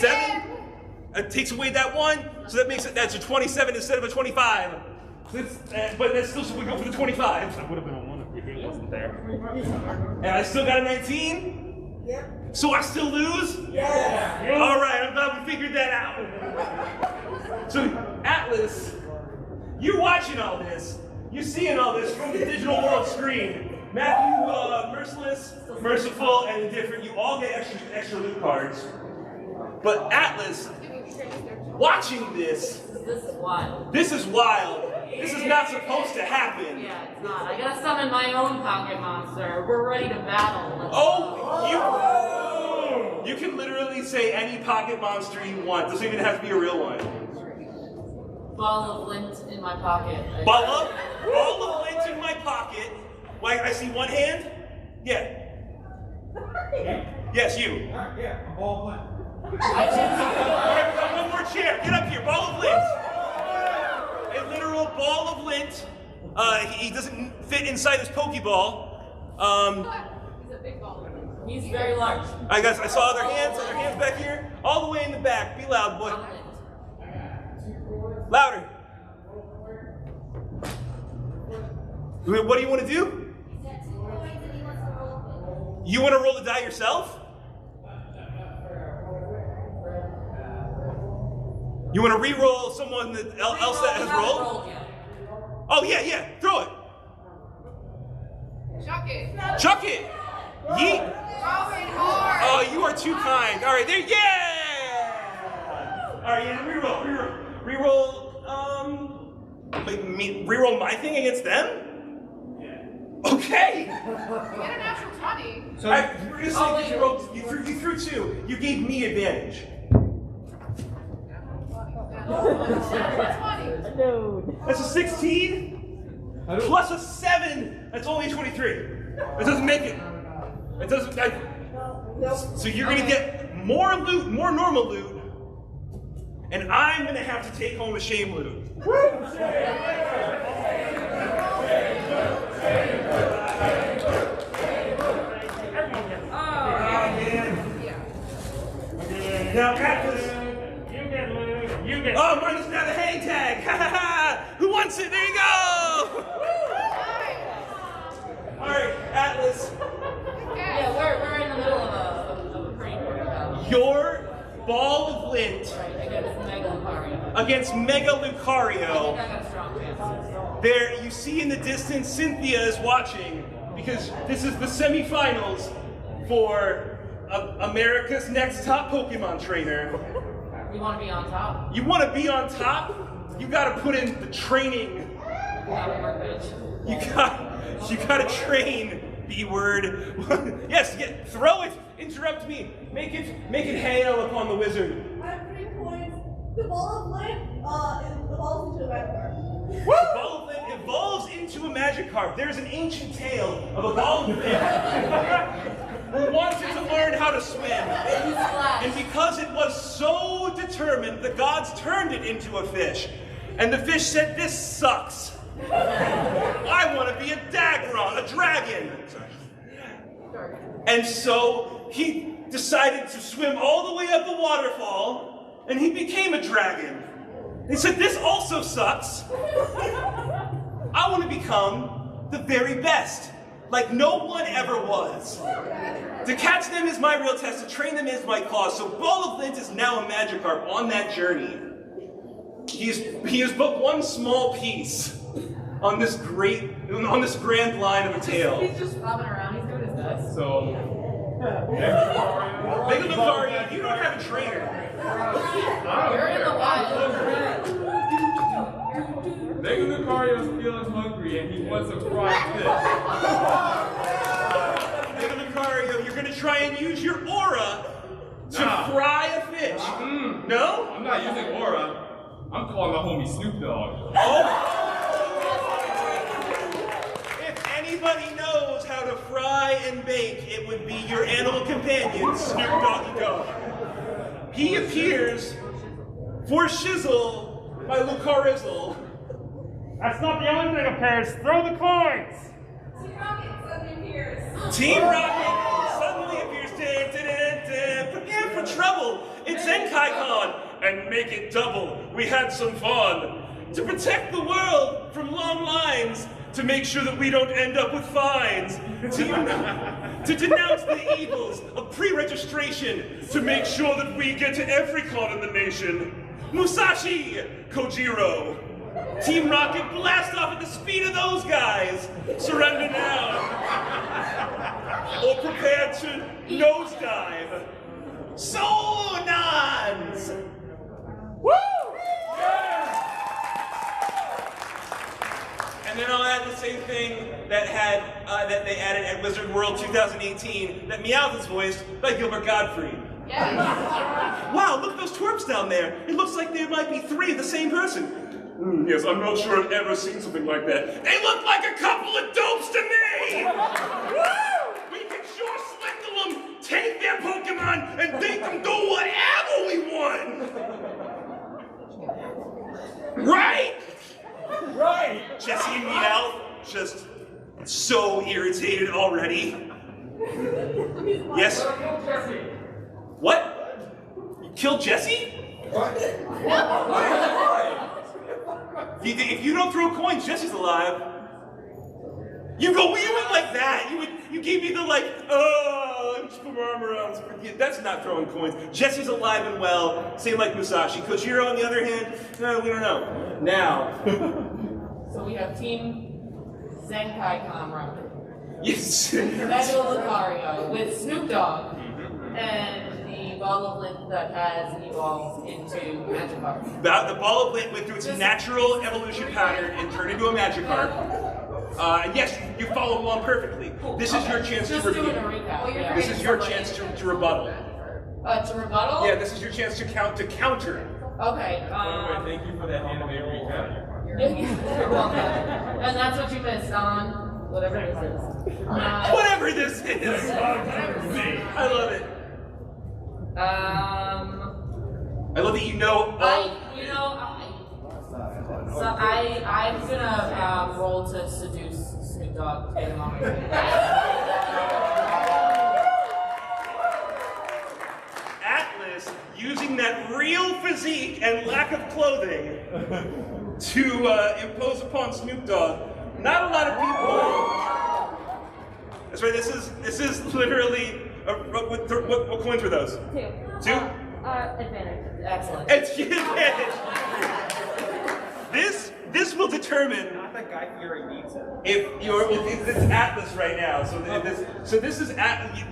Speaker 1: 7? It takes away that 1, so that makes it, that's a 27 instead of a 25. But that's still, so we go for the 25.
Speaker 7: That would have been a 1 if he wasn't there.
Speaker 1: And I still got a 19?
Speaker 2: Yep.
Speaker 1: So I still lose?
Speaker 2: Yeah.
Speaker 1: All right, I'm glad we figured that out. So, Atlas, you're watching all this. You're seeing all this from the digital world screen. Matthew, Merciless, Merciful, and Indifferent, you all get extra loot cards. But Atlas, watching this
Speaker 5: is wild.
Speaker 1: This is wild. This is not supposed to happen.
Speaker 5: Yeah, it's not. I gotta summon my own pocket monster. We're ready to battle.
Speaker 1: You can literally say any pocket monster you want. Doesn't even have to be a real one.
Speaker 5: Ball of lint in my pocket.
Speaker 1: Ball of lint in my pocket. Like I see one hand. Yeah. Yes, you.
Speaker 9: Yeah, a ball of lint.
Speaker 1: Alright, we got one more chair. Get up here. Ball of lint. A literal ball of lint. He doesn't fit inside his Pokeball.
Speaker 3: He's a big ball.
Speaker 5: He's very large.
Speaker 1: I guess I saw other hands back here. All the way in the back. Be loud, boy. Louder. What do you want to do?
Speaker 6: He's got 2 coins and he wants to roll
Speaker 1: You want to roll the die yourself? You want to re-roll someone else that has rolled? Oh yeah, throw it.
Speaker 3: Chuck it.
Speaker 1: Chuck it. Yeet.
Speaker 3: Throw it hard.
Speaker 1: Oh, you are too kind. All right, there. Yeah. All right, yeah. Reroll. Reroll my thing against them. Okay.
Speaker 3: You get a natural 20.
Speaker 1: So we're gonna say you threw 2. You gave me advantage. That's a 16 plus a 7. That's only a 23. It doesn't make it. It doesn't. So you're gonna get more loot, more normal loot, and I'm gonna have to take home a shame loot. Now, Atlas.
Speaker 7: You get
Speaker 1: Oh, minus now the hang tag. Who wants it? There you go. All right, Atlas.
Speaker 5: Yeah, we're in the middle of a pretty important battle.
Speaker 1: Your ball of lint against Mega Lucario.
Speaker 5: I got strong chances.
Speaker 1: There, you see in the distance, Cynthia is watching because this is the semifinals for America's next top Pokemon trainer.
Speaker 5: You want to be on top?
Speaker 1: You want to be on top? You got to put in the training. You got to train. B-word. Yes, throw it. Interrupt me. Make it hail upon the wizard.
Speaker 8: I have 3 points. The ball of light evolves into a Magikarp.
Speaker 1: The ball of light evolves into a Magikarp. There's an ancient tale of a ball of light who wanted to learn how to swim. And because it was so determined, the gods turned it into a fish. And the fish said, "This sucks. I want to be a Dagron, a dragon." And so he decided to swim all the way up the waterfall, and he became a dragon. He said, "This also sucks. I want to become the very best, like no one ever was. To catch them is my real test, to train them is my cause." So Ball of Lint is now a Magikarp on that journey. He is but one small piece on this grand line of a tale.
Speaker 5: He's just flopping around. He's doing his best.
Speaker 4: So,
Speaker 1: Mega Lucario, you don't have a trainer.
Speaker 5: You're in the wild.
Speaker 4: Mega Lucario's feeling hungry and he wants a fried fish.
Speaker 1: Mega Lucario, you're going to try and use your aura to fry a fish. No?
Speaker 4: I'm not using aura. I'm calling my homie Snoop Dogg.
Speaker 1: Oh! If anybody knows how to fry and bake, it would be your animal companion, Snoop Doggy Dogg. He appears for shizzle by Lucarizzle.
Speaker 7: That's not the only thing appears. Throw the coins.
Speaker 8: Team Rocket suddenly appears.
Speaker 1: Team Rocket suddenly appears. Prepare for trouble. It's Zenkaikon. And make it double. We had some fun. To protect the world from long lines. To make sure that we don't end up with fines. To denounce the evils of pre-registration. To make sure that we get to every con in the nation. Musashi Kojiro. Team Rocket, blast off at the speed of those guys. Surrender now. Or prepare to nosedive. Sonans! Woo! And then I'll add the same thing that they added at Wizard World 2018 that Meowth is voiced by Gilbert Gottfried.
Speaker 3: Yes.
Speaker 1: Wow, look at those twerps down there. It looks like there might be 3 of the same person. Yes, I'm not sure I've ever seen something like that. They look like a couple of dopes to me! Woo! We can sure swindle them, take their Pokemon, and make them do whatever we want! Right? Right! Jesse and Meowth, just so irritated already. Yes? What? You killed Jesse?
Speaker 9: What?
Speaker 1: If you don't throw coins, Jesse's alive. You went like that. You gave me the just put my arm around. That's not throwing coins. Jesse's alive and well. Same like Musashi. Kojiro, on the other hand, no, we don't know. Now.
Speaker 5: So we have Team Zenkaikon running.
Speaker 1: Yes.
Speaker 5: Mega Lucario with Snoop Dogg and the ball of lint that has evolved into Magikarp.
Speaker 1: The ball of lint went through its natural evolution pattern and turned into a Magikarp. And yes, you followed along perfectly. This is your chance to
Speaker 5: doing a recap. Yeah.
Speaker 1: This is your chance to rebuttal.
Speaker 5: To rebuttal?
Speaker 1: Yeah, this is your chance to counter.
Speaker 5: Okay.
Speaker 4: Thank you for that anime recap.
Speaker 5: You're welcome. And that's what you missed on whatever this is.
Speaker 1: Whatever this is. I love it. I love that you know.
Speaker 5: I'm gonna roll to seduce Snoop Dogg to get him on my team.
Speaker 1: Atlas using that real physique and lack of clothing to impose upon Snoop Dogg. Not a lot of people. That's right. This is literally. What coins were those?
Speaker 6: 2.
Speaker 1: 2.
Speaker 6: Advantage.
Speaker 5: Excellent.
Speaker 1: It's advantage. This will determine.
Speaker 9: Not that Guy Fieri needs it.
Speaker 1: If it's Atlas right now, so this is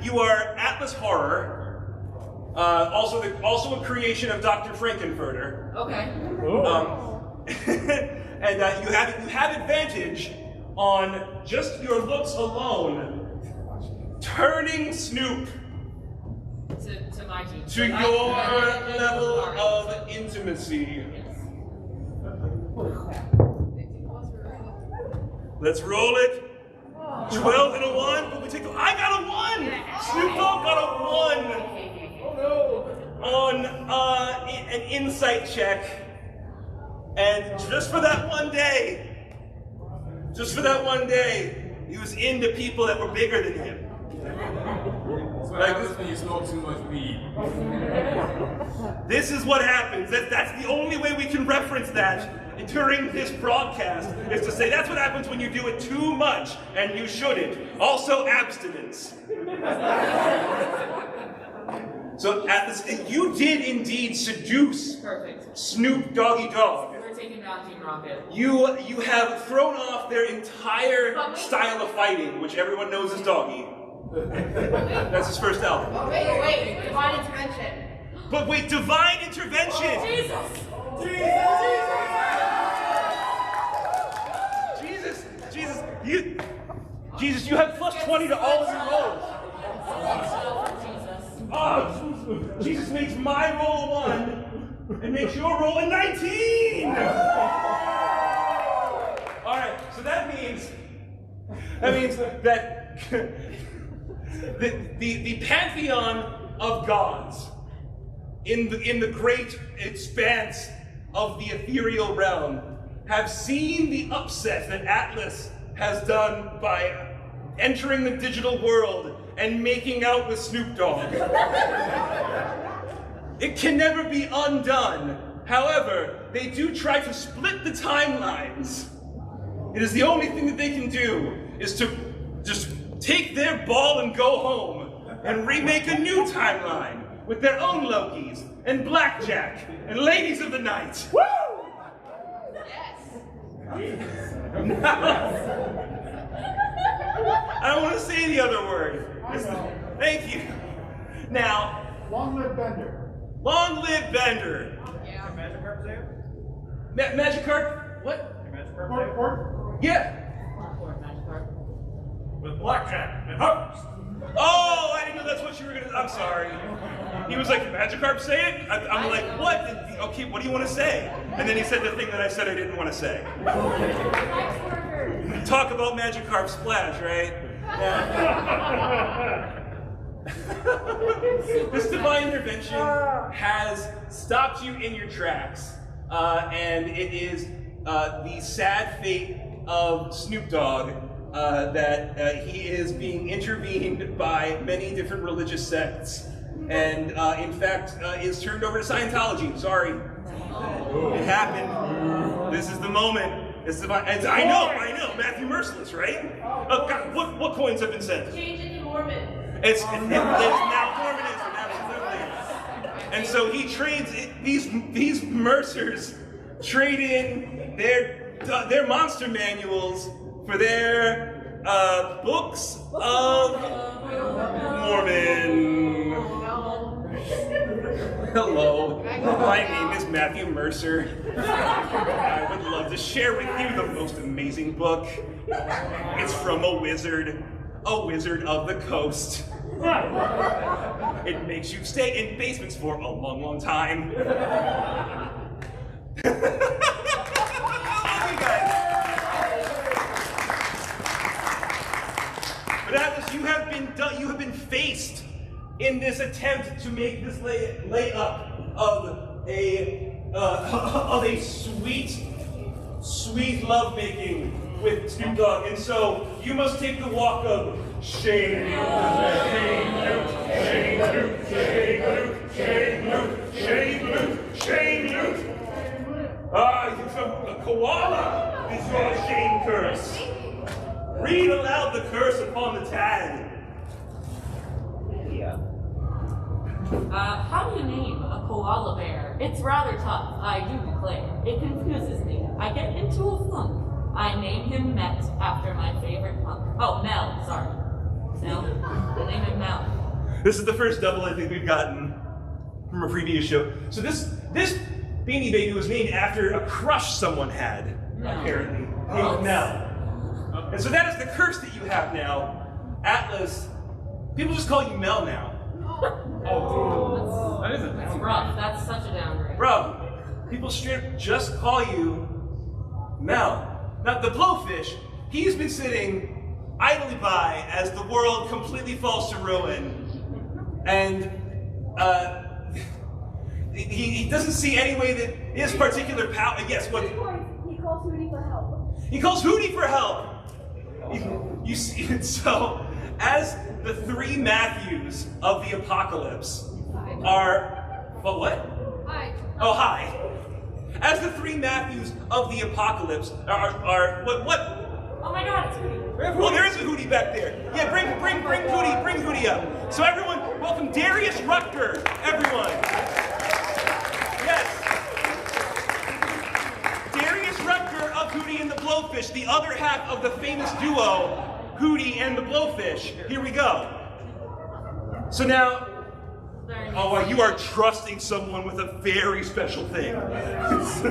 Speaker 1: you are Atlas Horror, also a creation of Dr. Frankenfurter.
Speaker 5: Okay.
Speaker 1: And you have advantage on just your looks alone, turning Snoop
Speaker 5: To my team.
Speaker 1: to your level of intimacy. Let's roll it. 12 and a 1, but we take I got a 1! Snoop Dogg got a 1! On an insight check. And just for that one day, he was into people that were bigger than him.
Speaker 4: That's what happens when you smoke too much weed.
Speaker 1: This is what happens. That's the only way we can reference that during this broadcast, is to say that's what happens when you do it too much, and you shouldn't. Also, abstinence. So, you did indeed seduce Snoop Doggy Dogg.
Speaker 5: We're taking down Team Rocket.
Speaker 1: You have thrown off their entire style of fighting, which everyone knows is Doggy. That's his first album.
Speaker 3: Oh, wait, divine intervention.
Speaker 1: But wait, divine intervention!
Speaker 5: Oh, Jesus!
Speaker 1: Jesus, you have plus 20 to all of your rolls. Oh, Jesus makes my roll a 1 and makes your roll a 19! Alright, so that means that the pantheon of gods in the great expanse of the ethereal realm have seen the upset that Atlas has done by entering the digital world and making out with Snoop Dogg. It can never be undone. However, they do try to split the timelines. It is the only thing that they can do, is to just take their ball and go home and remake a new timeline with their own Lokis and Blackjack and Ladies of the Night. Woo! I don't want to say the other word. Thank you. Now,
Speaker 7: Long live Bender.
Speaker 1: Long live Bender.
Speaker 3: Yeah.
Speaker 9: Magikarp say it?
Speaker 1: Magikarp? What?
Speaker 9: Magikarp say it?
Speaker 1: Yeah.
Speaker 7: With blackjack and hooks.
Speaker 1: Oh, I didn't know that's what you were gonna. I'm sorry. He was like, Magikarp say it? I'm like, what? Okay, what do you want to say? And then he said the thing that I said I didn't want to say. Talk about Magikarp Splash, right? Yeah. This divine intervention has stopped you in your tracks, and it is the sad fate of Snoop Dogg that he is being intervened by many different religious sects, and in fact is turned over to Scientology. Sorry, it happened. This is the moment. It's divine. I know. Matthew Merciless, right? God, what coins have been sent?
Speaker 8: Change it to Mormon.
Speaker 1: It's now Mormonism, absolutely. And so he trades these mercers trade in their monster manuals for their books of Mormon. Hello, my name is Matthew Mercer. I would love to share with you the most amazing book. It's from a wizard of the coast. It makes you stay in basements for a long, long time. I love you guys. But Atlas, you have been faced in this attempt to make this layup of a sweet lovemaking with Snoop Dogg, and so you must take the walk of shame. Ah, a koala is your shame curse. Read aloud the curse upon the tag.
Speaker 5: How do you name a koala bear? It's rather tough, I do declare. It confuses me. I get into a funk. I name him Met after my favorite punk. Oh, Mel, sorry. Mel? I name him Mel.
Speaker 1: This is the first double I think we've gotten from a previous show. So this Beanie Baby was named after a crush someone had, apparently, named Mel. And so that is the curse that you have now. Atlas, people just call you Mel now.
Speaker 4: Oh, that is a
Speaker 5: That's rough. That's such a downgrade.
Speaker 1: Bro, people straight up just call you Mel. Now, the Blowfish, he's been sitting idly by as the world completely falls to ruin. And he doesn't see any way that his particular power. Yes, what?
Speaker 2: He calls Hootie for help.
Speaker 1: He calls Hootie for help. You see it. So, as the three Matthews of the apocalypse are, what?
Speaker 3: Hi.
Speaker 1: Oh, hi. As the three Matthews of the apocalypse are what?
Speaker 5: Oh my God, it's Hootie.
Speaker 1: Well, there is a Hootie back there. Yeah, bring Hootie up. So everyone, welcome Darius Rutger, everyone. Yes. Darius Rutger of Hootie and the Blowfish, the other half of the famous duo, Hootie and the Blowfish. Here we go. So now, oh, you are trusting someone with a very special thing.
Speaker 6: It's just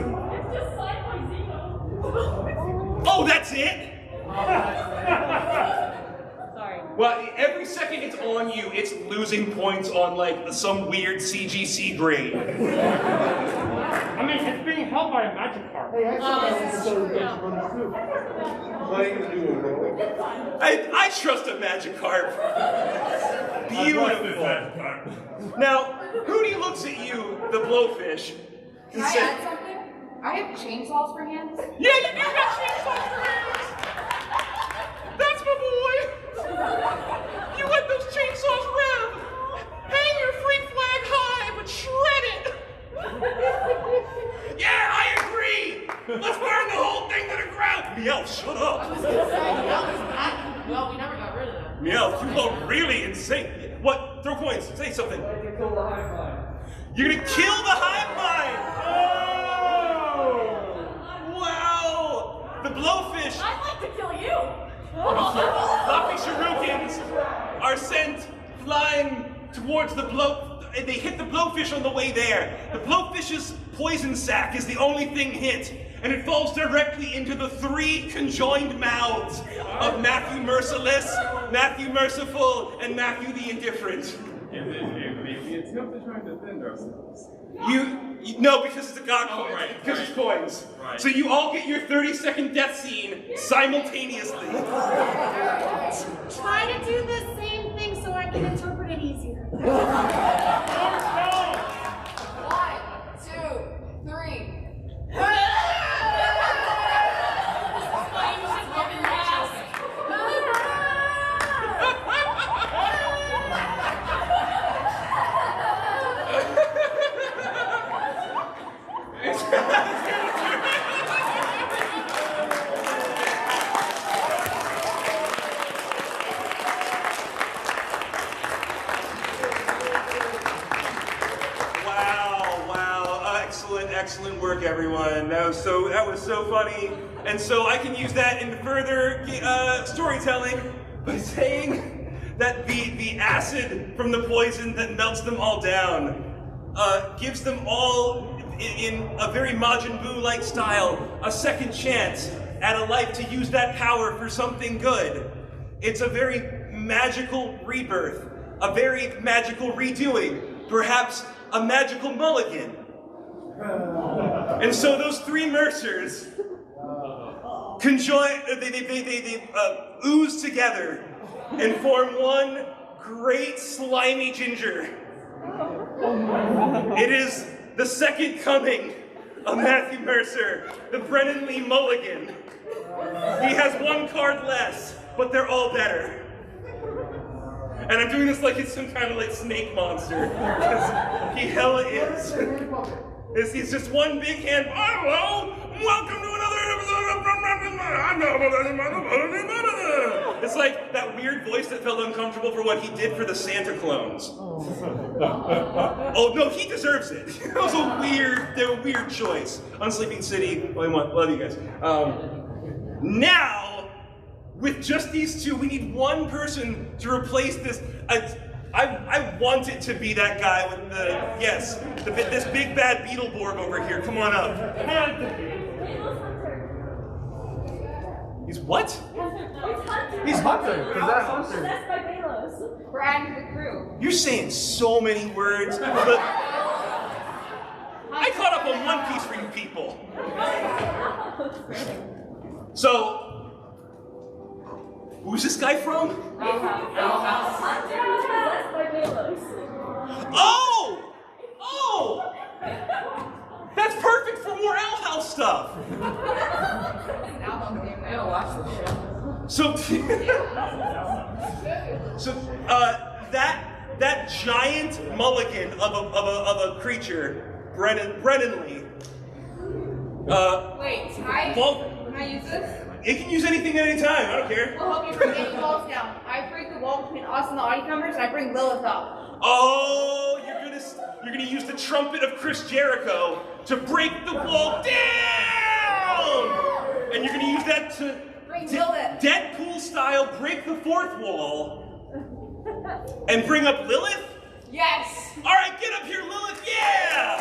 Speaker 6: signed by Zeno.
Speaker 1: Oh, that's it?
Speaker 5: Sorry.
Speaker 1: Well, every second it's on you, it's losing points on like some weird CGC grade.
Speaker 7: I mean, it's being held by a magic card.
Speaker 1: I trust a magic carp. Beautiful. Now, Hootie looks at you, the Blowfish,
Speaker 3: Can
Speaker 1: and
Speaker 3: I
Speaker 1: says,
Speaker 3: add something? I have chainsaws for hands.
Speaker 1: "Yeah, you do got chainsaws for hands. That's my boy. You let those chainsaws rev. Hang your free flag high, but shred it." Yeah, I agree. Let's burn the whole thing to the ground. Meow, shut up.
Speaker 5: I was gonna say, well, we never got rid of them.
Speaker 1: Meow, you look really insane. What? Throw coins. Say something. You're gonna kill the hive mind. Oh! Wow! The Blowfish.
Speaker 6: I'd like to kill you.
Speaker 1: Floppy shurikens are sent flying towards the they hit the Blowfish on the way there. The Blowfish's poison sac is the only thing hit, and it falls directly into the three conjoined mouths of Matthew Merciless, Matthew Merciful, and Matthew the Indifferent.
Speaker 4: We attempt to try to defend ourselves.
Speaker 1: No, because it's a god coin.
Speaker 4: Right,
Speaker 1: Because it's coins.
Speaker 4: Right.
Speaker 1: So you all get your 30-second death scene simultaneously.
Speaker 2: Try to do the same thing so I can interpret it easier.
Speaker 3: 1, 2, 3.
Speaker 1: Excellent work, everyone. That was so funny, and so I can use that in further storytelling by saying that the acid from the poison that melts them all down gives them all in a very Majin Buu-like style a second chance at a life to use that power for something good. It's a very magical rebirth, a very magical redoing, perhaps a magical mulligan. And so those three Mercers conjoin, they ooze together and form one great slimy ginger. It is the second coming of Matthew Mercer, the Brennan Lee Mulligan. He has one card less, but they're all better. And I'm doing this like it's some kind of like snake monster, because he hella is. He's just one big hand. Hello, welcome to another episode of. It's like that weird voice that felt uncomfortable for what he did for the Santa clones. Oh no, he deserves it. It was a weird choice. Unsleeping City. Love you guys. Now, with just these two, we need one person to replace this. I want it to be that guy with this big bad Beetleborg over here. Come on up. He's what?
Speaker 10: He's Hunter. That's Hunter.
Speaker 2: That's by Balos.
Speaker 3: Brad the crew.
Speaker 1: You're saying so many words. But I caught up on One Piece for you people. So, who's this guy from?
Speaker 2: That's by Balos.
Speaker 1: Oh! Oh! That's perfect for more Owl House stuff.
Speaker 5: I don't watch the show.
Speaker 1: So, that giant mulligan of a creature, Brennan Lee.
Speaker 3: Wait, can I use this?
Speaker 1: It can use anything at any time. I don't care.
Speaker 3: We'll help you bring any walls down. I break the wall between us and the audience members, and I bring Lilith up.
Speaker 1: Oh, you're gonna use the trumpet of Chris Jericho to break the wall down, and you're gonna use that to
Speaker 3: Bring Lilith.
Speaker 1: Deadpool style break the fourth wall and bring up Lilith.
Speaker 3: Yes.
Speaker 1: All right, get up here, Lilith. Yeah.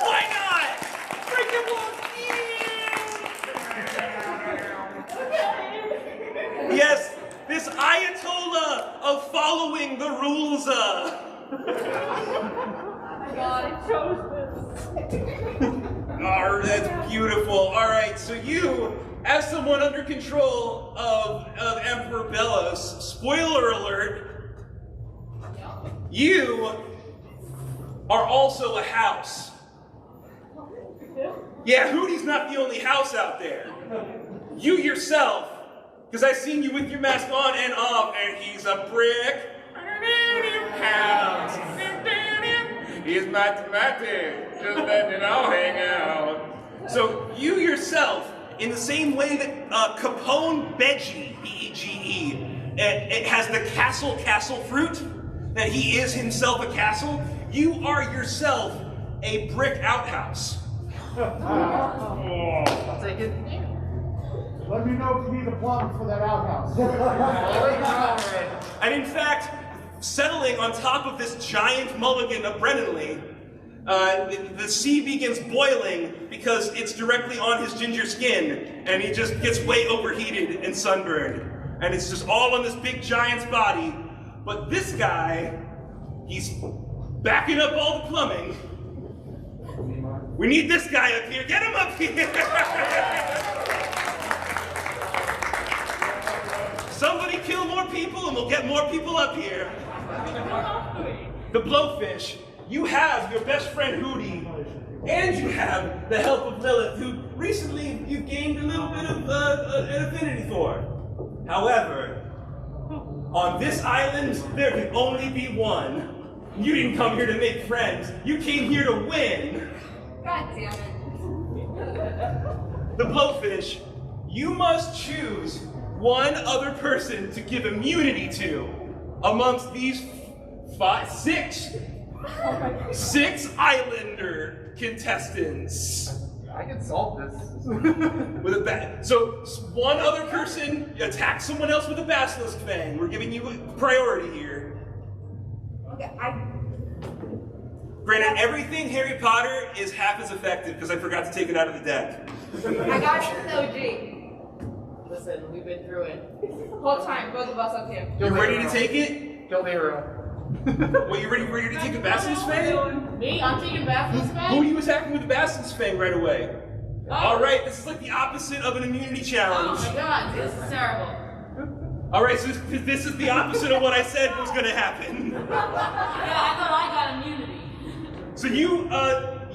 Speaker 1: Why not? Break the wall. Yeah. Yes, this Ayatollah of following the rules.
Speaker 2: God, I chose this.
Speaker 1: Oh, that's beautiful. All right, so you, as someone under control of Emperor Belos, spoiler alert, you are also a house. Yeah, Hootie's not the only house out there. You yourself, because I've seen you with your mask on and off, and he's a brick house. He's mathematic, just letting it all hang out. So you yourself, in the same way that Capone Begee, B-E-G-E, it has the castle fruit, that he is himself a castle, you are yourself a brick outhouse.
Speaker 10: I'll take it.
Speaker 11: Let me know if you need a plumber for that outhouse.
Speaker 1: And in fact, settling on top of this giant mulligan of Brennanly, the sea begins boiling because it's directly on his ginger skin, and he just gets way overheated and sunburned. And it's just all on this big giant's body. But this guy, he's backing up all the plumbing. We need this guy up here. Get him up here! Somebody kill more people and we'll get more people up here. The Blowfish, you have your best friend Hootie, and you have the help of Lilith, who recently you've gained a little bit of an affinity for. However, on this island, there can only be one. You didn't come here to make friends. You came here to win.
Speaker 3: God damn it.
Speaker 1: The Blowfish, you must choose one other person to give immunity to amongst these six Islander contestants.
Speaker 10: I can solve this.
Speaker 1: With a so one other person attacks someone else with a basilisk fang. We're giving you priority here.
Speaker 3: Okay,
Speaker 1: Granted, everything Harry Potter is half as effective because I forgot to take it out of the deck.
Speaker 3: I got you with OG.
Speaker 5: Listen, we've been through it.
Speaker 3: Whole time, both of us up here.
Speaker 1: You ready to take it?
Speaker 10: Kill the hero.
Speaker 1: Well, you ready to take a basilisk fang?
Speaker 5: Me? I'm taking Basilisk
Speaker 1: Who are you attacking with the basilisk fang right away?
Speaker 5: Oh.
Speaker 1: All right, this is like the opposite of an immunity challenge.
Speaker 5: Oh my god, this is terrible.
Speaker 1: All right, so this is the opposite of what I said was going to happen.
Speaker 5: Yeah, I thought I got immunity.
Speaker 1: So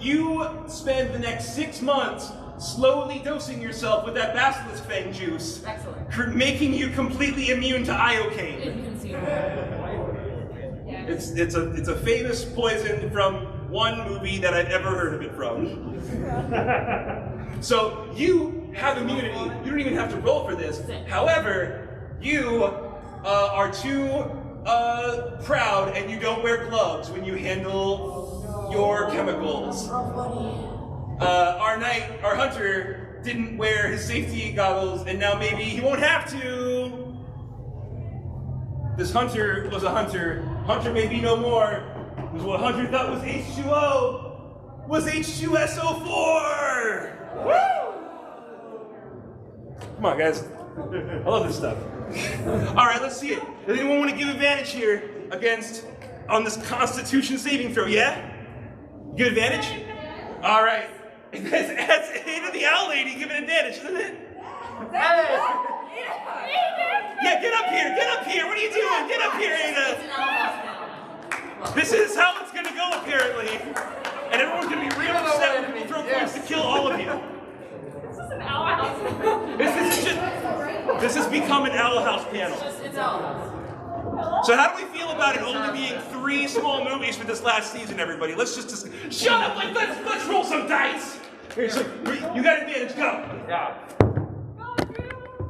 Speaker 1: you spend the next 6 months slowly dosing yourself with that basilisk fang juice.
Speaker 5: Excellent.
Speaker 1: Making you completely immune to iocane. It's a famous poison from one movie that I've ever heard of it from. So you have immunity. You don't even have to roll for this. However, you are too proud and you don't wear gloves when you handle your chemicals. Our hunter didn't wear his safety goggles, and now maybe he won't have to. This hunter was a hunter Hunter may be no more, because what Hunter thought was H2O was H2SO4! Woo! Come on, guys. I love this stuff. All right, let's see it. Does anyone want to give advantage here on this Constitution saving throw? Yeah? Give advantage? All right. That's Ada the Owl Lady giving advantage, isn't it?
Speaker 5: Hey!
Speaker 1: Yeah, get up here. Get up here. What are you doing? Get up here, Ada. This is how it's going to go, apparently. And everyone's going to be real upset when people throw coins to kill all of you.
Speaker 2: This is an owl house.
Speaker 1: This has become an Owl House panel.
Speaker 5: It's Owl House.
Speaker 1: So how do we feel about it only being 3 small movies for this last season, everybody? Let's just shut up. Let's roll some dice. Here, so, you got advantage. Go.
Speaker 10: Yeah.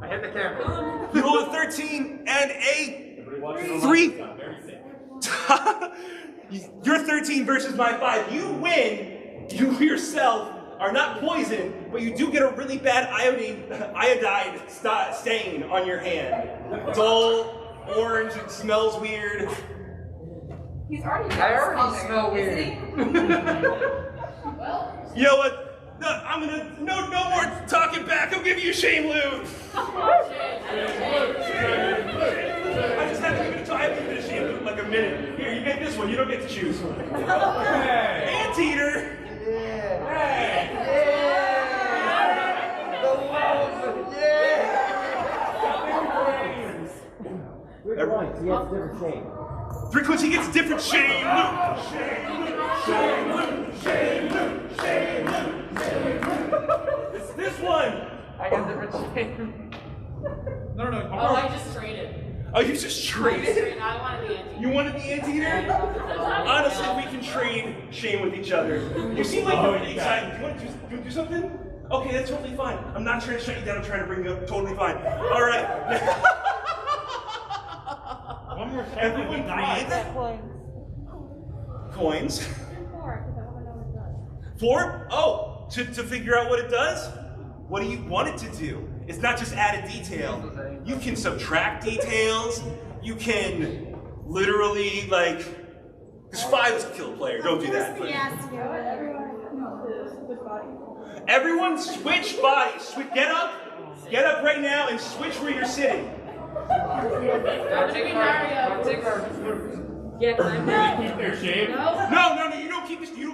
Speaker 10: I hit the camera.
Speaker 1: You roll a 13 and a 3. You're 13 versus my 5. You win. You yourself are not poisoned, but you do get a really bad iodide stain on your hand. Dull, orange, it smells weird.
Speaker 3: He's already.
Speaker 10: I already smell weird.
Speaker 3: Well.
Speaker 1: You know what? No, I'm gonna no more talking back. I'll give you shame, Lou. I just have to give it a shame, Lou, like a minute. Here, you get this one. You don't get to choose. Anteater.
Speaker 9: Everyone, he has different shame.
Speaker 1: 3 coins, he gets different shame, Lou. It's this one.
Speaker 10: I got different shame.
Speaker 4: No.
Speaker 5: Oh, I just traded.
Speaker 1: Oh, you just traded?
Speaker 5: I wanted the anteater.
Speaker 1: You wanted the anteater? Honestly, we can trade shame with each other. You seem like you're really excited. Do you want to do something? Okay, that's totally fine. I'm not trying to shut you down. I'm trying to bring you up. Totally fine. All right.
Speaker 7: One more
Speaker 1: Everyone breathe. Coins.
Speaker 2: 4, because I want to know what it does.
Speaker 1: 4? Oh, to figure out what it does? What do you want it to do? It's not just add a detail. You can subtract details. You can literally, because 5 is a kill player. Don't do that. Everyone switch bodies. Get up right now and switch where you're sitting.
Speaker 5: Yeah, I'm
Speaker 7: They keep their shame.
Speaker 1: No, you don't keep you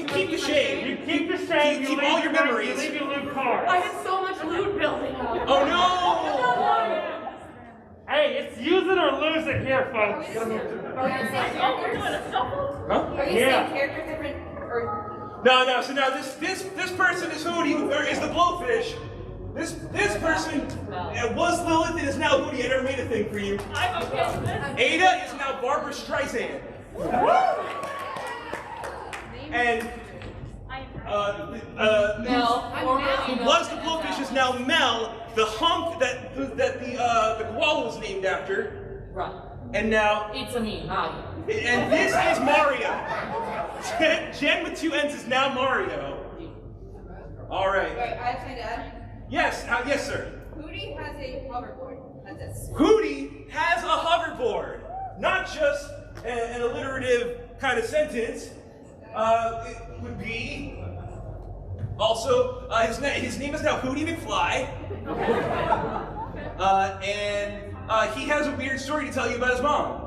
Speaker 1: keep the shame.
Speaker 7: You keep the shame.
Speaker 1: You keep all your memories.
Speaker 7: You leave your loot cards.
Speaker 2: I had so much loot building up.
Speaker 1: Oh no!
Speaker 7: Hey, it's use it or lose it here, folks.
Speaker 3: Are we the same characters?
Speaker 1: Huh?
Speaker 3: Are you the
Speaker 7: Yeah.
Speaker 3: same characters different? Or
Speaker 1: No. So now this person is Hootie, or is the Blowfish. This person was Lilith and is now Hootie. I never made a thing for you.
Speaker 2: I'm okay with this.
Speaker 1: Ada is now Barbara Streisand. And
Speaker 5: Mel.
Speaker 1: who was the Blowfish is now Mel, the hump that the koala was named after.
Speaker 5: Right.
Speaker 1: And now
Speaker 5: It's a me, not you.
Speaker 1: and this is Mario. Jen with 2 N's is now Mario. All right.
Speaker 3: wait, I have something to add.
Speaker 1: Yes, yes, sir.
Speaker 3: Hootie has a hoverboard. That's it.
Speaker 1: Hootie has a hoverboard. Not just an alliterative kind of sentence. It would be also his name is now Hootie McFly. And he has a weird story to tell you about his mom.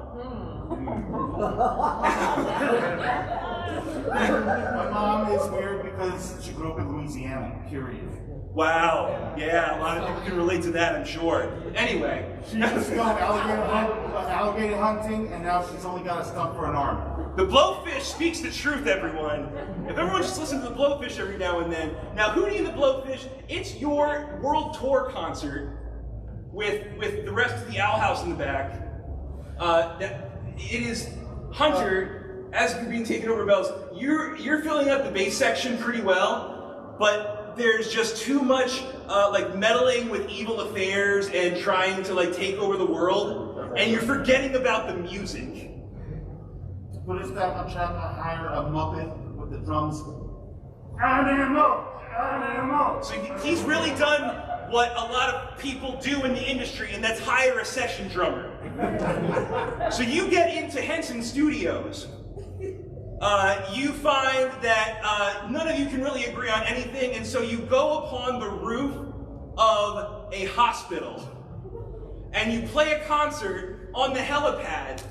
Speaker 11: My mom is weird because she grew up in Louisiana, period.
Speaker 1: Wow. Yeah, a lot of people can relate to that, I'm sure. Anyway.
Speaker 11: She used to go alligator hunting, and now she's only got a stump for an arm.
Speaker 1: The Blowfish speaks the truth, everyone. If everyone just listens to the Blowfish every now and then. Now, Hootie and the Blowfish, it's your world tour concert with the rest of the Owl House in the back. It is Hunter, as you're being taken over bells, you're filling up the bass section pretty well, but there's just too much meddling with evil affairs and trying to take over the world, and you're forgetting about the music.
Speaker 11: What is that? I'm trying to hire a Muppet with the drums.
Speaker 1: So he's really done what a lot of people do in the industry, and that's hire a session drummer. So you get into Henson Studios. You find that none of you can really agree on anything, and so you go upon the roof of a hospital, and you play a concert on the helipad,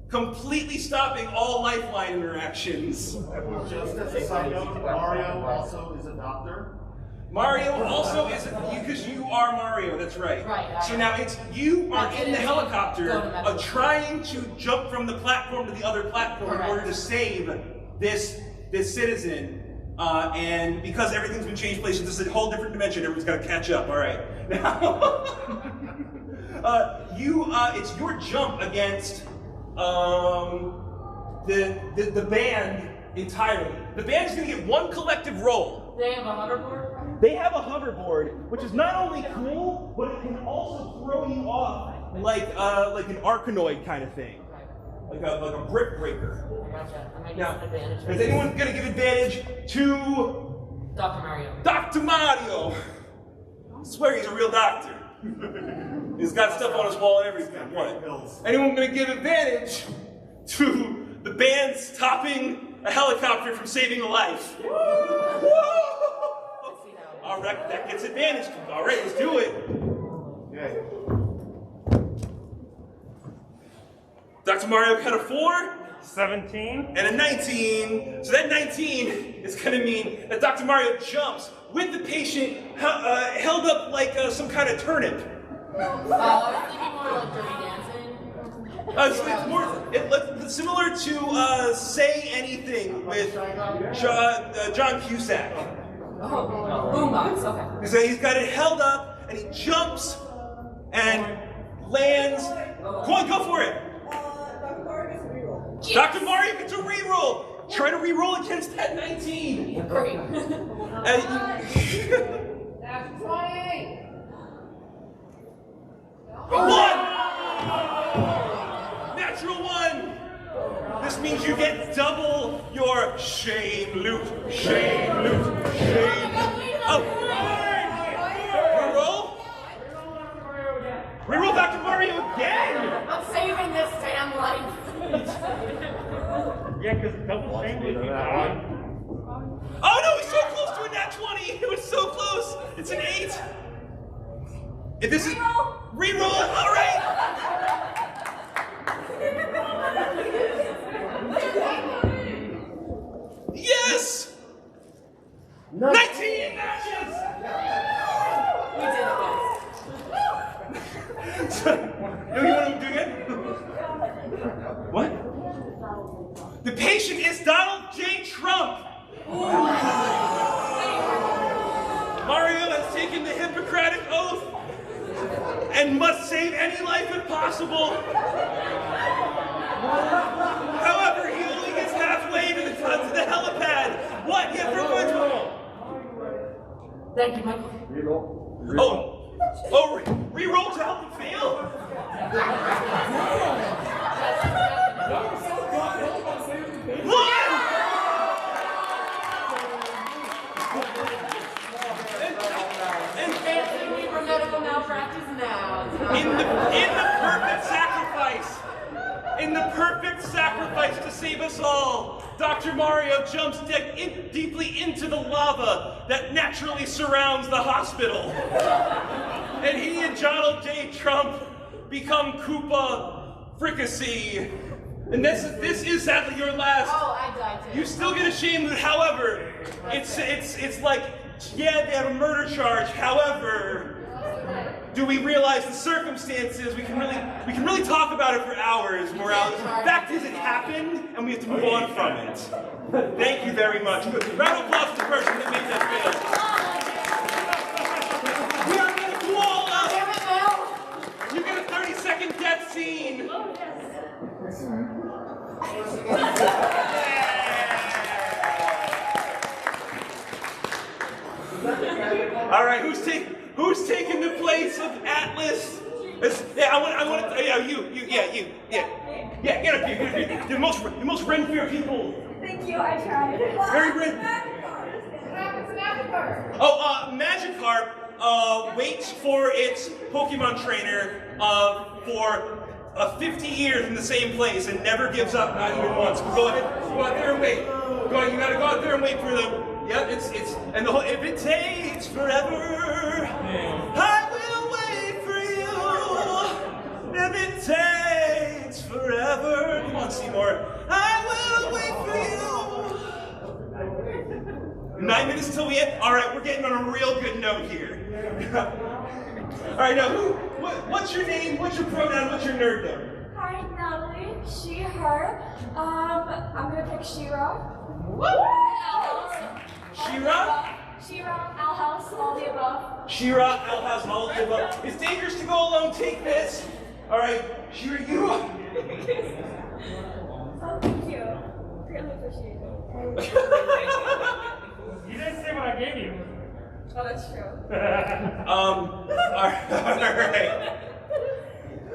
Speaker 1: completely stopping all lifeline interactions.
Speaker 11: Just as a side note, Mario also is a doctor.
Speaker 1: Mario also is, because you are Mario, that's right. So now it's, you are in the helicopter trying to jump from the platform to the other platform in order to save this citizen. And because everything's been changed places, this is a whole different dimension, everyone's got to catch up, all right. Now, it's your jump against the band entirely. The band's going to get one collective roll.
Speaker 5: They have a hoverboard?
Speaker 1: They have a hoverboard, which is not only cool, but it can also throw you off like an Arkanoid kind of thing. Like a brick breaker.
Speaker 5: Gotcha. I might
Speaker 1: Now,
Speaker 5: give an advantage.
Speaker 1: is anyone going to give advantage to
Speaker 5: Dr. Mario?
Speaker 1: Dr. Mario! I swear he's a real doctor. He's got stuff on his wall and everything. What? Anyone going to give advantage to the band stopping a helicopter from saving a life? Woo! All right, that gets advantage. All right, let's do it.
Speaker 11: Okay.
Speaker 1: Dr. Mario got a 4.
Speaker 7: 17.
Speaker 1: And a 19. So that 19 is going to mean that Dr. Mario jumps with the patient held up like some kind of turnip.
Speaker 5: I was thinking more like Dirty Dancing.
Speaker 1: It looks similar to Say Anything with John Cusack.
Speaker 5: Oh, boombox, okay.
Speaker 1: So he's got it held up, and he jumps and lands. Go on, go for it. Dr. Mario gets a reroll. Try to reroll against that 19.
Speaker 5: Great.
Speaker 3: That's 20.
Speaker 1: 1! Natural 1! This means you get double your shame loot. Shame loot. Shame loot. Oh! Reroll? Reroll Dr. Mario again!
Speaker 3: I'm saving this damn life.
Speaker 7: Yeah, because double shame would be on.
Speaker 1: Oh no, he's so close to a nat 20! It was so close! It's an 8! If this is reroll, alright! Yes! 19 matches!
Speaker 5: We did it,
Speaker 1: So, you want to do it? What? The patient is Donald J. Trump! Mario has taken the Hippocratic Oath and must save any life if possible. However, he only gets halfway to the helipad. What? Yeah, throw going to him.
Speaker 5: Thank you, Michael.
Speaker 1: Oh, re-roll to help him fail? What?
Speaker 5: We were medical malpractice now.
Speaker 1: In the perfect sacrifice, in the perfect sacrifice to save us all, Dr. Mario jumps deeply into the lava that naturally surrounds the hospital. And he and Donald J. Trump become Koopa Fricassee. And this is sadly your last.
Speaker 5: Oh, I died too.
Speaker 1: You still get a shame loot, however, it's like, yeah, they have a murder charge, however, do we realize the circumstances? We can really talk about it for hours, Morales. The fact is, it happened, and we have to move on from it. Thank you very much. Round of applause to the person that made that fail. We are going to wall up. You get a 30-second death scene. All right, who's taking the place of Atlas? You. Get up here. The most Renfair people.
Speaker 8: Thank you, I tried.
Speaker 1: Very Ren.
Speaker 3: What happens to Magikarp?
Speaker 1: Oh, Magikarp waits for its Pokemon trainer for 50 years in the same place and never gives up, not even once. But go ahead, go out there and wait. Go ahead, you gotta go out there and wait for them. Yep, and the whole, if it takes forever, I will wait for you. If it takes forever, come on, Seymour, I will wait for you. 9 minutes until we end. All right, we're getting on a real good note here. All right, now what's your name? What's your pronoun? What's your nerddom?
Speaker 6: Hi, Natalie. She, her. I'm gonna pick Shira.
Speaker 1: Shira?
Speaker 6: Shira, Al House, all the above.
Speaker 1: Shira, Al House, all of the above. It's dangerous to go alone. Take this. All right, Shira, you.
Speaker 6: Oh, thank you. Really appreciate it.
Speaker 7: You didn't say what I gave you.
Speaker 6: Oh, that's true.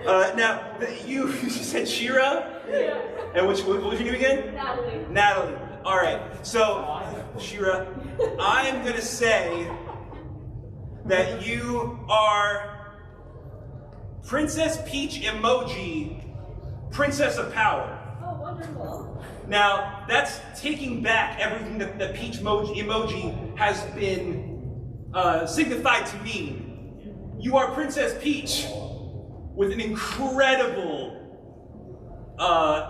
Speaker 1: All right. Now, you said Shira?
Speaker 6: Yeah.
Speaker 1: And what was your name again?
Speaker 6: Natalie.
Speaker 1: Natalie. All right. So, Shira, I'm going to say that you are Princess Peach Emoji, Princess of Power.
Speaker 6: Oh, wonderful.
Speaker 1: Now, that's taking back everything that Peach emoji has been signified to me. You are Princess Peach with an incredible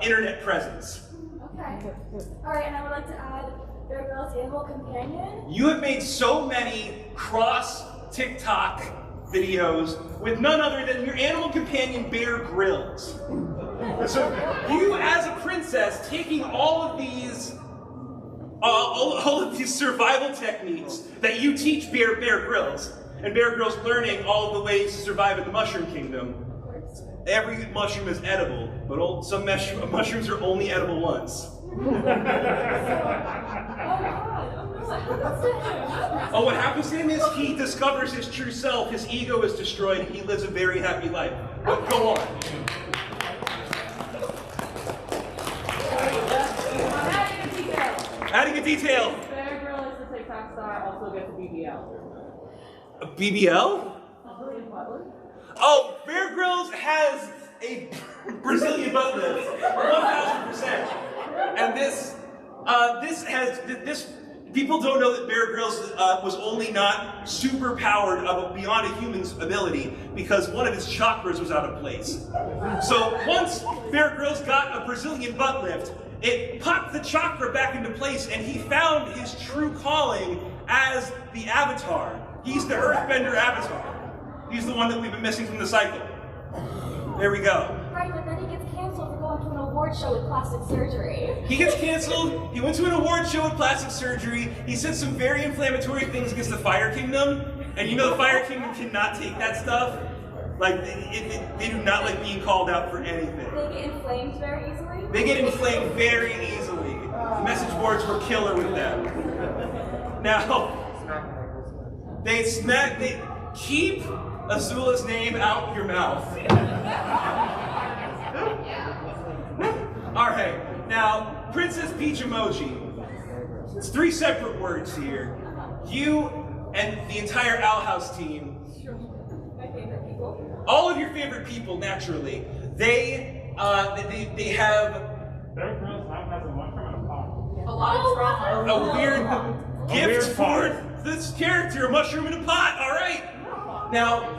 Speaker 1: internet presence.
Speaker 6: Okay. Alright, and I would like to add Bear Grylls Animal Companion.
Speaker 1: You have made so many cross TikTok videos with none other than your animal companion, Bear Grylls. So you, as a princess, taking all of these survival techniques that you teach Bear Grylls, and Bear Grylls learning all of the ways to survive in the Mushroom Kingdom. Every mushroom is edible, but some mushrooms are only edible once. Oh, what happens to him is he discovers his true self, his ego is destroyed, and he lives a very happy life. But go on. Adding a detail.
Speaker 5: Bear Grylls is the TikTok star, also gets a BBL.
Speaker 1: A BBL? Oh, Bear Grylls has a Brazilian butt lift, 1,000%. And this people don't know that Bear Grylls was only not super powered beyond a human's ability because one of his chakras was out of place. So once Bear Grylls got a Brazilian butt lift, it popped the chakra back into place and he found his true calling as the Avatar. He's the Earthbender Avatar. He's the one that we've been missing from the cycle. There we go.
Speaker 6: Right, but then he gets canceled for going to an award show with plastic surgery.
Speaker 1: He gets canceled, he went to an award show with plastic surgery, he said some very inflammatory things against the Fire Kingdom, and you know the Fire Kingdom cannot take that stuff. Like, they do not like being called out for anything.
Speaker 6: They get inflamed very easily?
Speaker 1: They get inflamed very easily. The message boards were killer with them. Now, they keep Azula's name out your mouth. Alright, now, Princess Peach Emoji. It's 3 separate words here. You and the entire Owl House team,
Speaker 6: My favorite people.
Speaker 1: all of your favorite people, naturally, they have
Speaker 7: Bear Grylls has a mushroom and a pot.
Speaker 5: A lot of trauma.
Speaker 1: a weird gift
Speaker 7: weird
Speaker 1: for this character, a mushroom in a pot, alright. Now,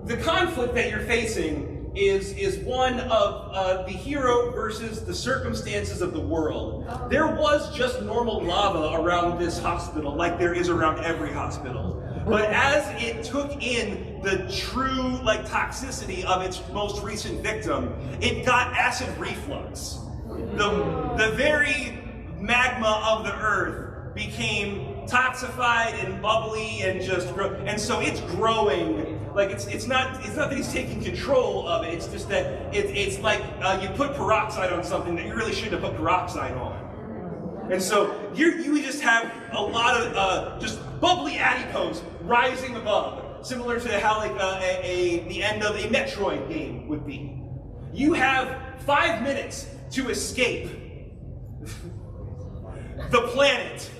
Speaker 1: the conflict that you're facing is one of the hero versus the circumstances of the world. There was just normal lava around this hospital, like there is around every hospital. But as it took in the true toxicity of its most recent victim, it got acid reflux. The very magma of the earth became toxified and bubbly and and so it's growing. Like it's not that he's taking control of it. It's just that it's like you put peroxide on something that you really shouldn't have put peroxide on. And so you just have a lot of just bubbly adipose rising above, similar to how the end of a Metroid game would be. You have 5 minutes to escape the planet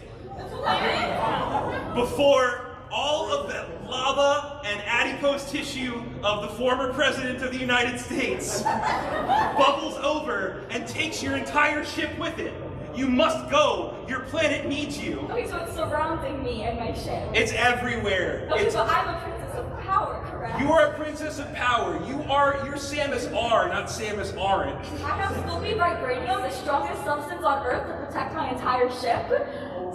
Speaker 1: before all of them lava and adipose tissue of the former President of the United States bubbles over and takes your entire ship with it. You must go. Your planet needs you.
Speaker 6: Okay, so it's surrounding me and my ship.
Speaker 1: It's everywhere.
Speaker 6: Okay, so I'm a princess of power, correct?
Speaker 1: You are a princess of power. You're Samus R, not Samus Orange.
Speaker 6: I have Snoopy Vibranium, the strongest substance on Earth, to protect my entire ship.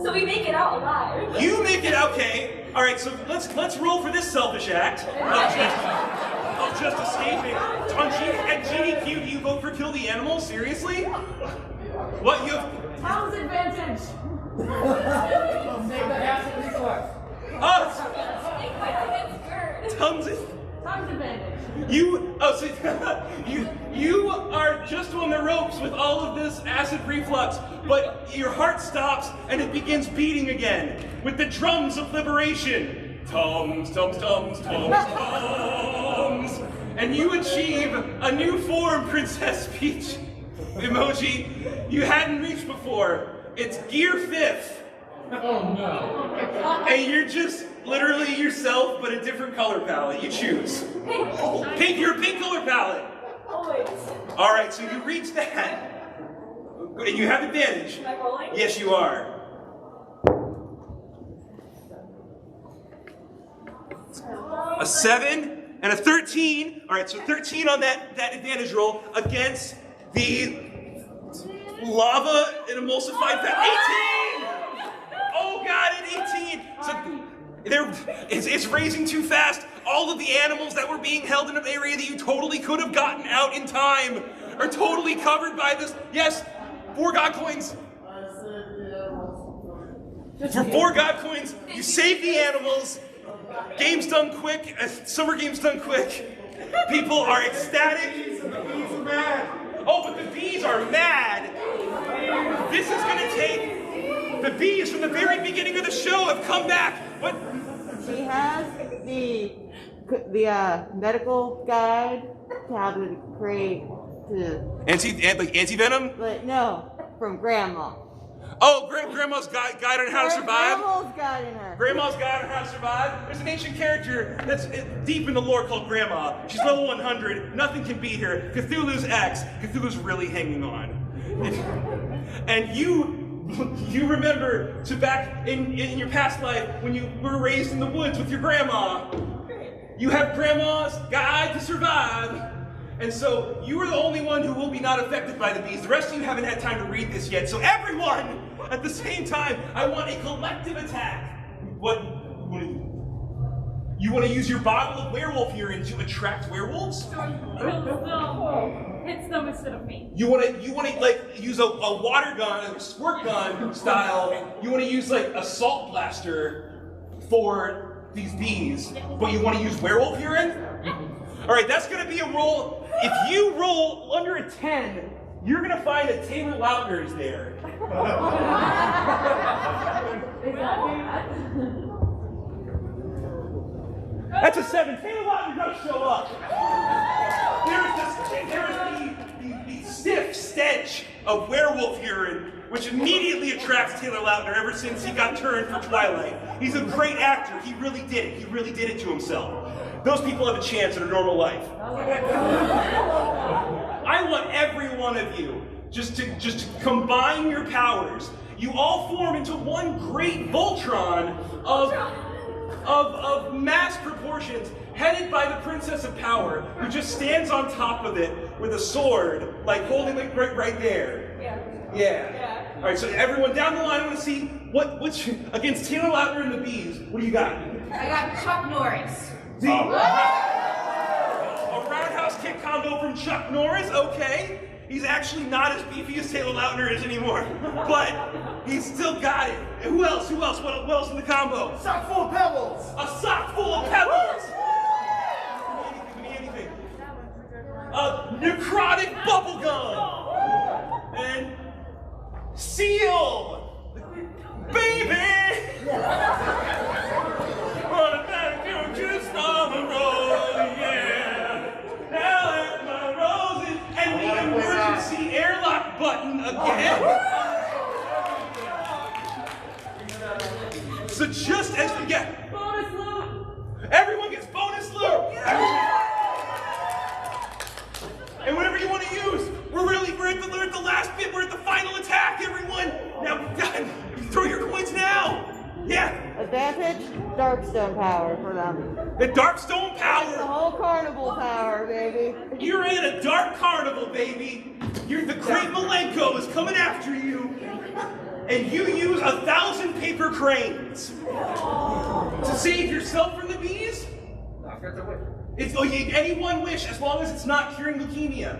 Speaker 6: So we make it out alive.
Speaker 1: You make it okay. All right, so let's roll for this selfish act of just escaping. And GDQ, do you vote for kill the animal? Seriously? What you?
Speaker 2: Tom's advantage.
Speaker 5: Save the acid reflux.
Speaker 1: Tons of.
Speaker 2: Tom's advantage.
Speaker 1: You are just on the ropes with all of this acid reflux, but your heart stops and it begins beating again with the drums of liberation. Tums, tums, tums, tums, tums. And you achieve a new form, Princess Peach emoji you hadn't reached before. It's Gear 5th.
Speaker 5: Oh no.
Speaker 1: And you're just literally yourself, but a different color palette. You choose. Pink, your pink color palette.
Speaker 6: Always.
Speaker 1: All right, so you reach that. And you have advantage.
Speaker 6: Am I rolling?
Speaker 1: Yes, you are. A 7 and a 13. All right, so 13 on that advantage roll against the lava and emulsified 18! Oh god, an 18! So it's raising too fast. All of the animals that were being held in an area that you totally could have gotten out in time are totally covered by this. Yes, 4 god coins. For 4 god coins, you save the animals. Game's done quick. Summer game's done quick. People are ecstatic. The bees are mad. Oh, but the bees are mad. This is gonna take. The bees from the very beginning of the show have come back. What?
Speaker 12: She has the medical guide to how to create the
Speaker 1: anti-venom?
Speaker 12: But no, from Grandma.
Speaker 1: Oh, Grandma's guide on how to survive?
Speaker 12: Grandma's guiding her.
Speaker 1: Grandma's guide on how to survive? There's an ancient character that's deep in the lore called Grandma. She's level 100. Nothing can beat her. Cthulhu's X. Cthulhu's really hanging on. And you remember to back in your past life when you were raised in the woods with your grandma. You have Grandma's guide to survive. And so you are the only one who will be not affected by the bees. The rest of you haven't had time to read this yet. So everyone, at the same time, I want a collective attack. What you want to use your bottle of werewolf urine to attract werewolves?
Speaker 2: Hits them instead of me.
Speaker 1: You want to like use a water gun, a squirt gun style. You want to use like a salt blaster for these bees, but you want to use werewolf urine? All right, that's going to be a roll. If you roll under a 10, you're going to find that Taylor Lautner is there. That's a 7. Taylor Lautner does show up. There's the stiff stench of werewolf urine, which immediately attracts Taylor Lautner ever since he got turned for Twilight. He's a great actor. He really did it. He really did it to himself. Those people have a chance in a normal life. I want every one of you just to combine your powers. You all form into one great Voltron of mass proportions, headed by the Princess of Power, who just stands on top of it with a sword, like holding it right there. Yeah. All right, so everyone down the line, I want to see which against Taylor Lautner and the bees. What do you got?
Speaker 3: I got Chuck Norris.
Speaker 1: A roundhouse kick combo from Chuck Norris, okay. He's actually not as beefy as Taylor Lautner is anymore, but he's still got it. And who else? What else in the combo?
Speaker 11: Sock full of pebbles.
Speaker 1: A sock full of pebbles. Give me anything. A necrotic bubblegum. And seal. Baby. Wanna thank you just on the road, yeah. Now let my roses and the emergency airlock button again. So just as bonus loot. used. We're at the last bit. We're at the final attack, everyone. Now, throw your coins now. Yeah.
Speaker 12: Advantage, Darkstone power for them.
Speaker 1: The Darkstone power.
Speaker 12: The whole carnival power, baby.
Speaker 1: You're in a dark carnival, baby. The Great Malenko is coming after you. And you use 1,000 paper cranes to save yourself from the bees? It's any one wish, as long as it's not curing leukemia.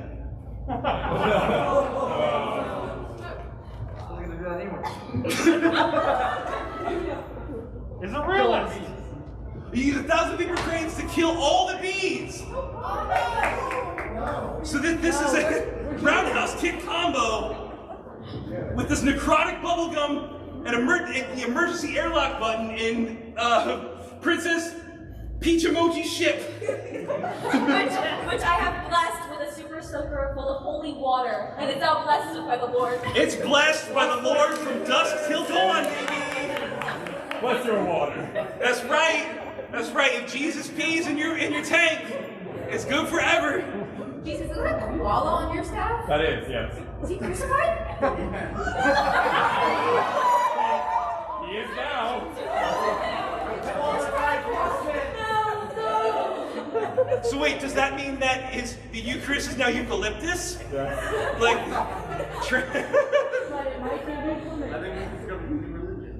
Speaker 7: It's a realist.
Speaker 1: You use 1,000 paper cranes to kill all the bees. So this is a roundhouse kick combo with this necrotic bubblegum and the emergency airlock button in Princess Peach Emoji's ship.
Speaker 6: which I have blessed with a super soaker full of holy water, and it's now blessed by the Lord.
Speaker 1: It's blessed by the Lord from dusk till dawn, baby.
Speaker 7: Bless your water.
Speaker 1: That's right. That's right. If Jesus pees in your tank, it's good forever.
Speaker 3: Jesus, is that koala on your staff?
Speaker 7: That is, yes.
Speaker 3: Is he crucified?
Speaker 7: He is now.
Speaker 1: So wait, does that mean that the Eucharist is now eucalyptus?
Speaker 7: Yeah.
Speaker 1: Like,
Speaker 7: I think this is going to be religion.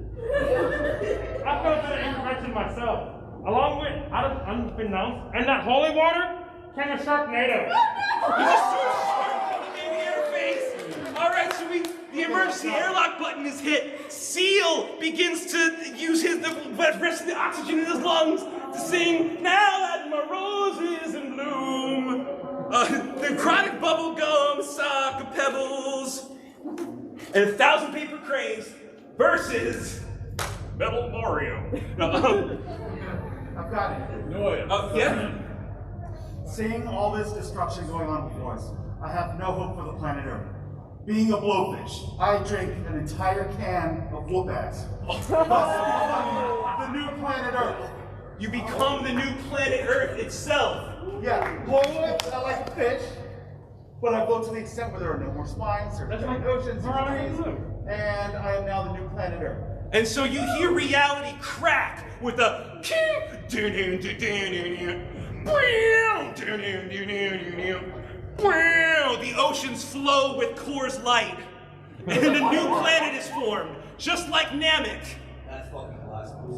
Speaker 13: I felt that intervention myself. Along with, out of unbeknownst, and that holy water came a Sharknado.
Speaker 1: Alright, so the emergency airlock button is hit. Seal begins to use the rest of the oxygen in his lungs to sing, "Now that my rose is in bloom." The chronic bubble gum, sock of pebbles, and 1,000 paper cranes versus Metal Mario.
Speaker 11: I've got it.
Speaker 1: Yeah.
Speaker 11: Seeing all this destruction going on before us, I have no hope for the planet Earth. Being a blowfish, I drink an entire can of whoop ass. The new planet Earth.
Speaker 1: You become the new planet Earth itself.
Speaker 11: Yeah, blow lips, I like a fish, but I blow to the extent where there are no more spines, or oceans, or trees, and I am now the new planet Earth.
Speaker 1: And so you hear reality crack with a the oceans flow with Coors Light, and then a new planet is formed, just like Namek.
Speaker 9: That's fucking blasphemous.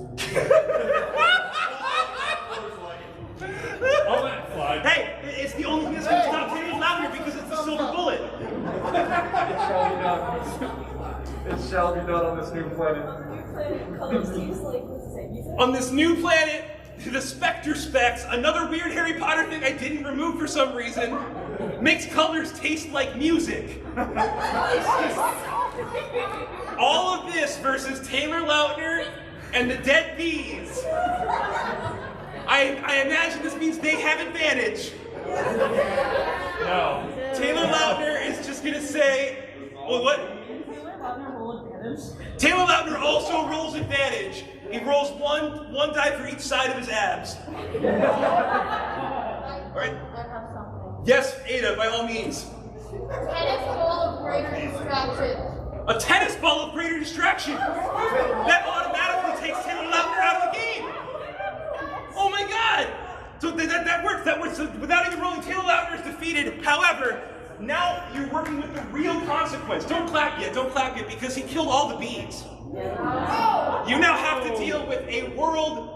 Speaker 7: I'll let it slide.
Speaker 1: Hey, it's the only thing that's going to stop Taylor Lautner because it's the silver bullet.
Speaker 10: It shall be done. It shall be done on this new planet.
Speaker 1: On this new planet, the Spectre Specs, another weird Harry Potter thing I didn't remove for some reason, makes colors taste like music. All of this versus Taylor Lautner and the Dead Bees. I imagine this means they have advantage.
Speaker 7: No.
Speaker 1: Taylor Lautner is just gonna say, well, what?
Speaker 2: Taylor Lautner roll advantage?
Speaker 1: Taylor Lautner also rolls advantage. He rolls one die for each side of his abs. Alright? Yes, Ada, by all means.
Speaker 3: Tennis ball of greater distraction.
Speaker 1: A tennis ball of greater distraction. That automatically takes Taylor Lautner out of the game. Oh my god! So that works. That works. So without even rolling, Taylor Lautner is defeated. However, now you're working with the real consequence. Don't clap yet. Don't clap yet because he killed all the bees. You now have to deal with a world.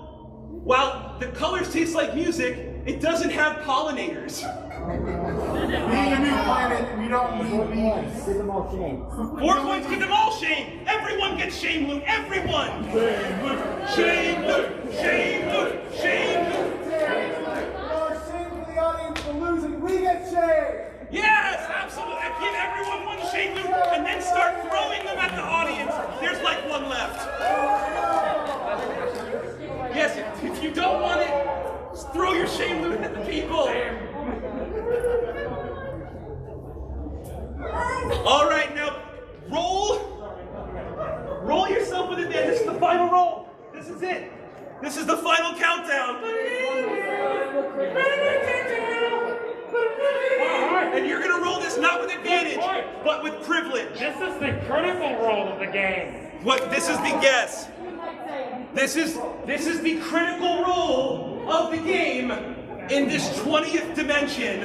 Speaker 1: While the colors taste like music, it doesn't have pollinators.
Speaker 11: Being a new planet, we don't need bees.
Speaker 1: 4 points, give them all shame. Everyone gets shame loot. Everyone. Shame loot. Shame loot. Shame loot.
Speaker 11: Shame for the audience for losing. We get shame.
Speaker 1: Yes, absolutely. I give everyone one shame loot and then start throwing them at the audience. There's like one left. Yes, if you don't want it, just throw your shame loot at the people. All right, now roll yourself with advantage. This is the final roll. This is it. This is the final countdown. And you're gonna roll this not with advantage, but with privilege.
Speaker 13: This is the critical role of the game.
Speaker 1: What? This is the guess. This is the critical role of the game in this 20th dimension.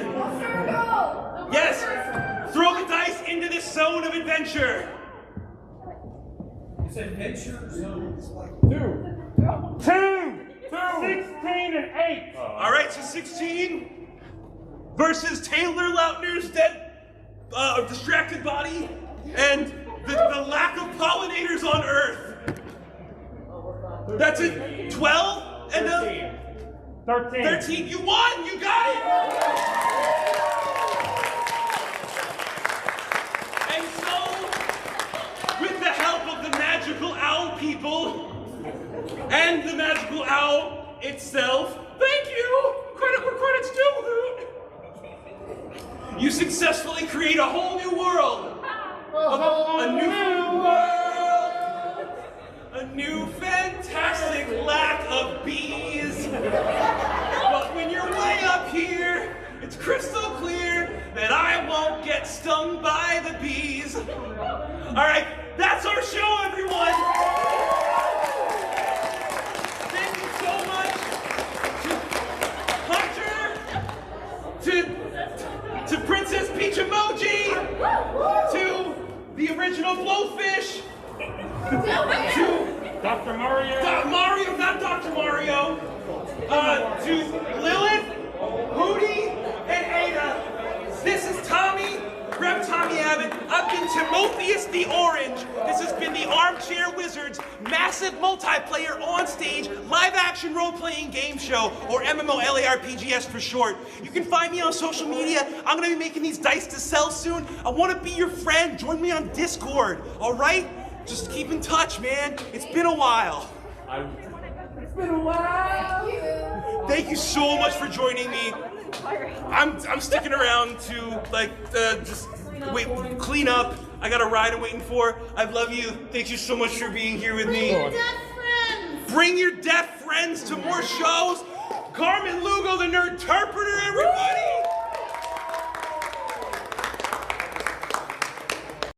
Speaker 1: Yes. Throw the dice into this zone of adventure.
Speaker 14: It's adventure zone.
Speaker 13: 16 and 8.
Speaker 1: All right, so 16 versus Taylor Lautner's dead, distracted body, and the lack of pollinators on Earth. That's it. 12 and
Speaker 13: 13.
Speaker 1: 13. You won. You got it. And so, with the help of the magical owl people and the magical owl itself, thank you. Credit where credit's due. You successfully create a whole new world. A new world. A new fantastic lack of bees. But when you're way up here, it's crystal clear that I won't get stung by the bees. All right, that's our show, everyone. Thank you so much to Hunter, to Princess Peach Emoji, to the original Blowfish, to
Speaker 13: Dr. Mario.
Speaker 1: Mario, not Dr. Mario. To Lilith, Hootie, and Ada. This is Tommy, Rep Tommy Abbott. I've been Timotheus the Orange. This has been the Armchair Wizards massive multiplayer on-stage live-action role-playing game show, or MMOLARPGs for short. You can find me on social media. I'm gonna be making these dice to sell soon. I wanna be your friend. Join me on Discord, all right? Just keep in touch, man. It's been a while.
Speaker 5: It's been a while.
Speaker 1: Thank you so much for joining me. I'm sticking around to just wait, clean up. I got a ride I'm waiting for. I love you. Thank you so much for being here with me.
Speaker 8: Bring your deaf friends.
Speaker 1: Bring your deaf friends to more shows. Carmen Lugo, the nerd interpreter, everybody.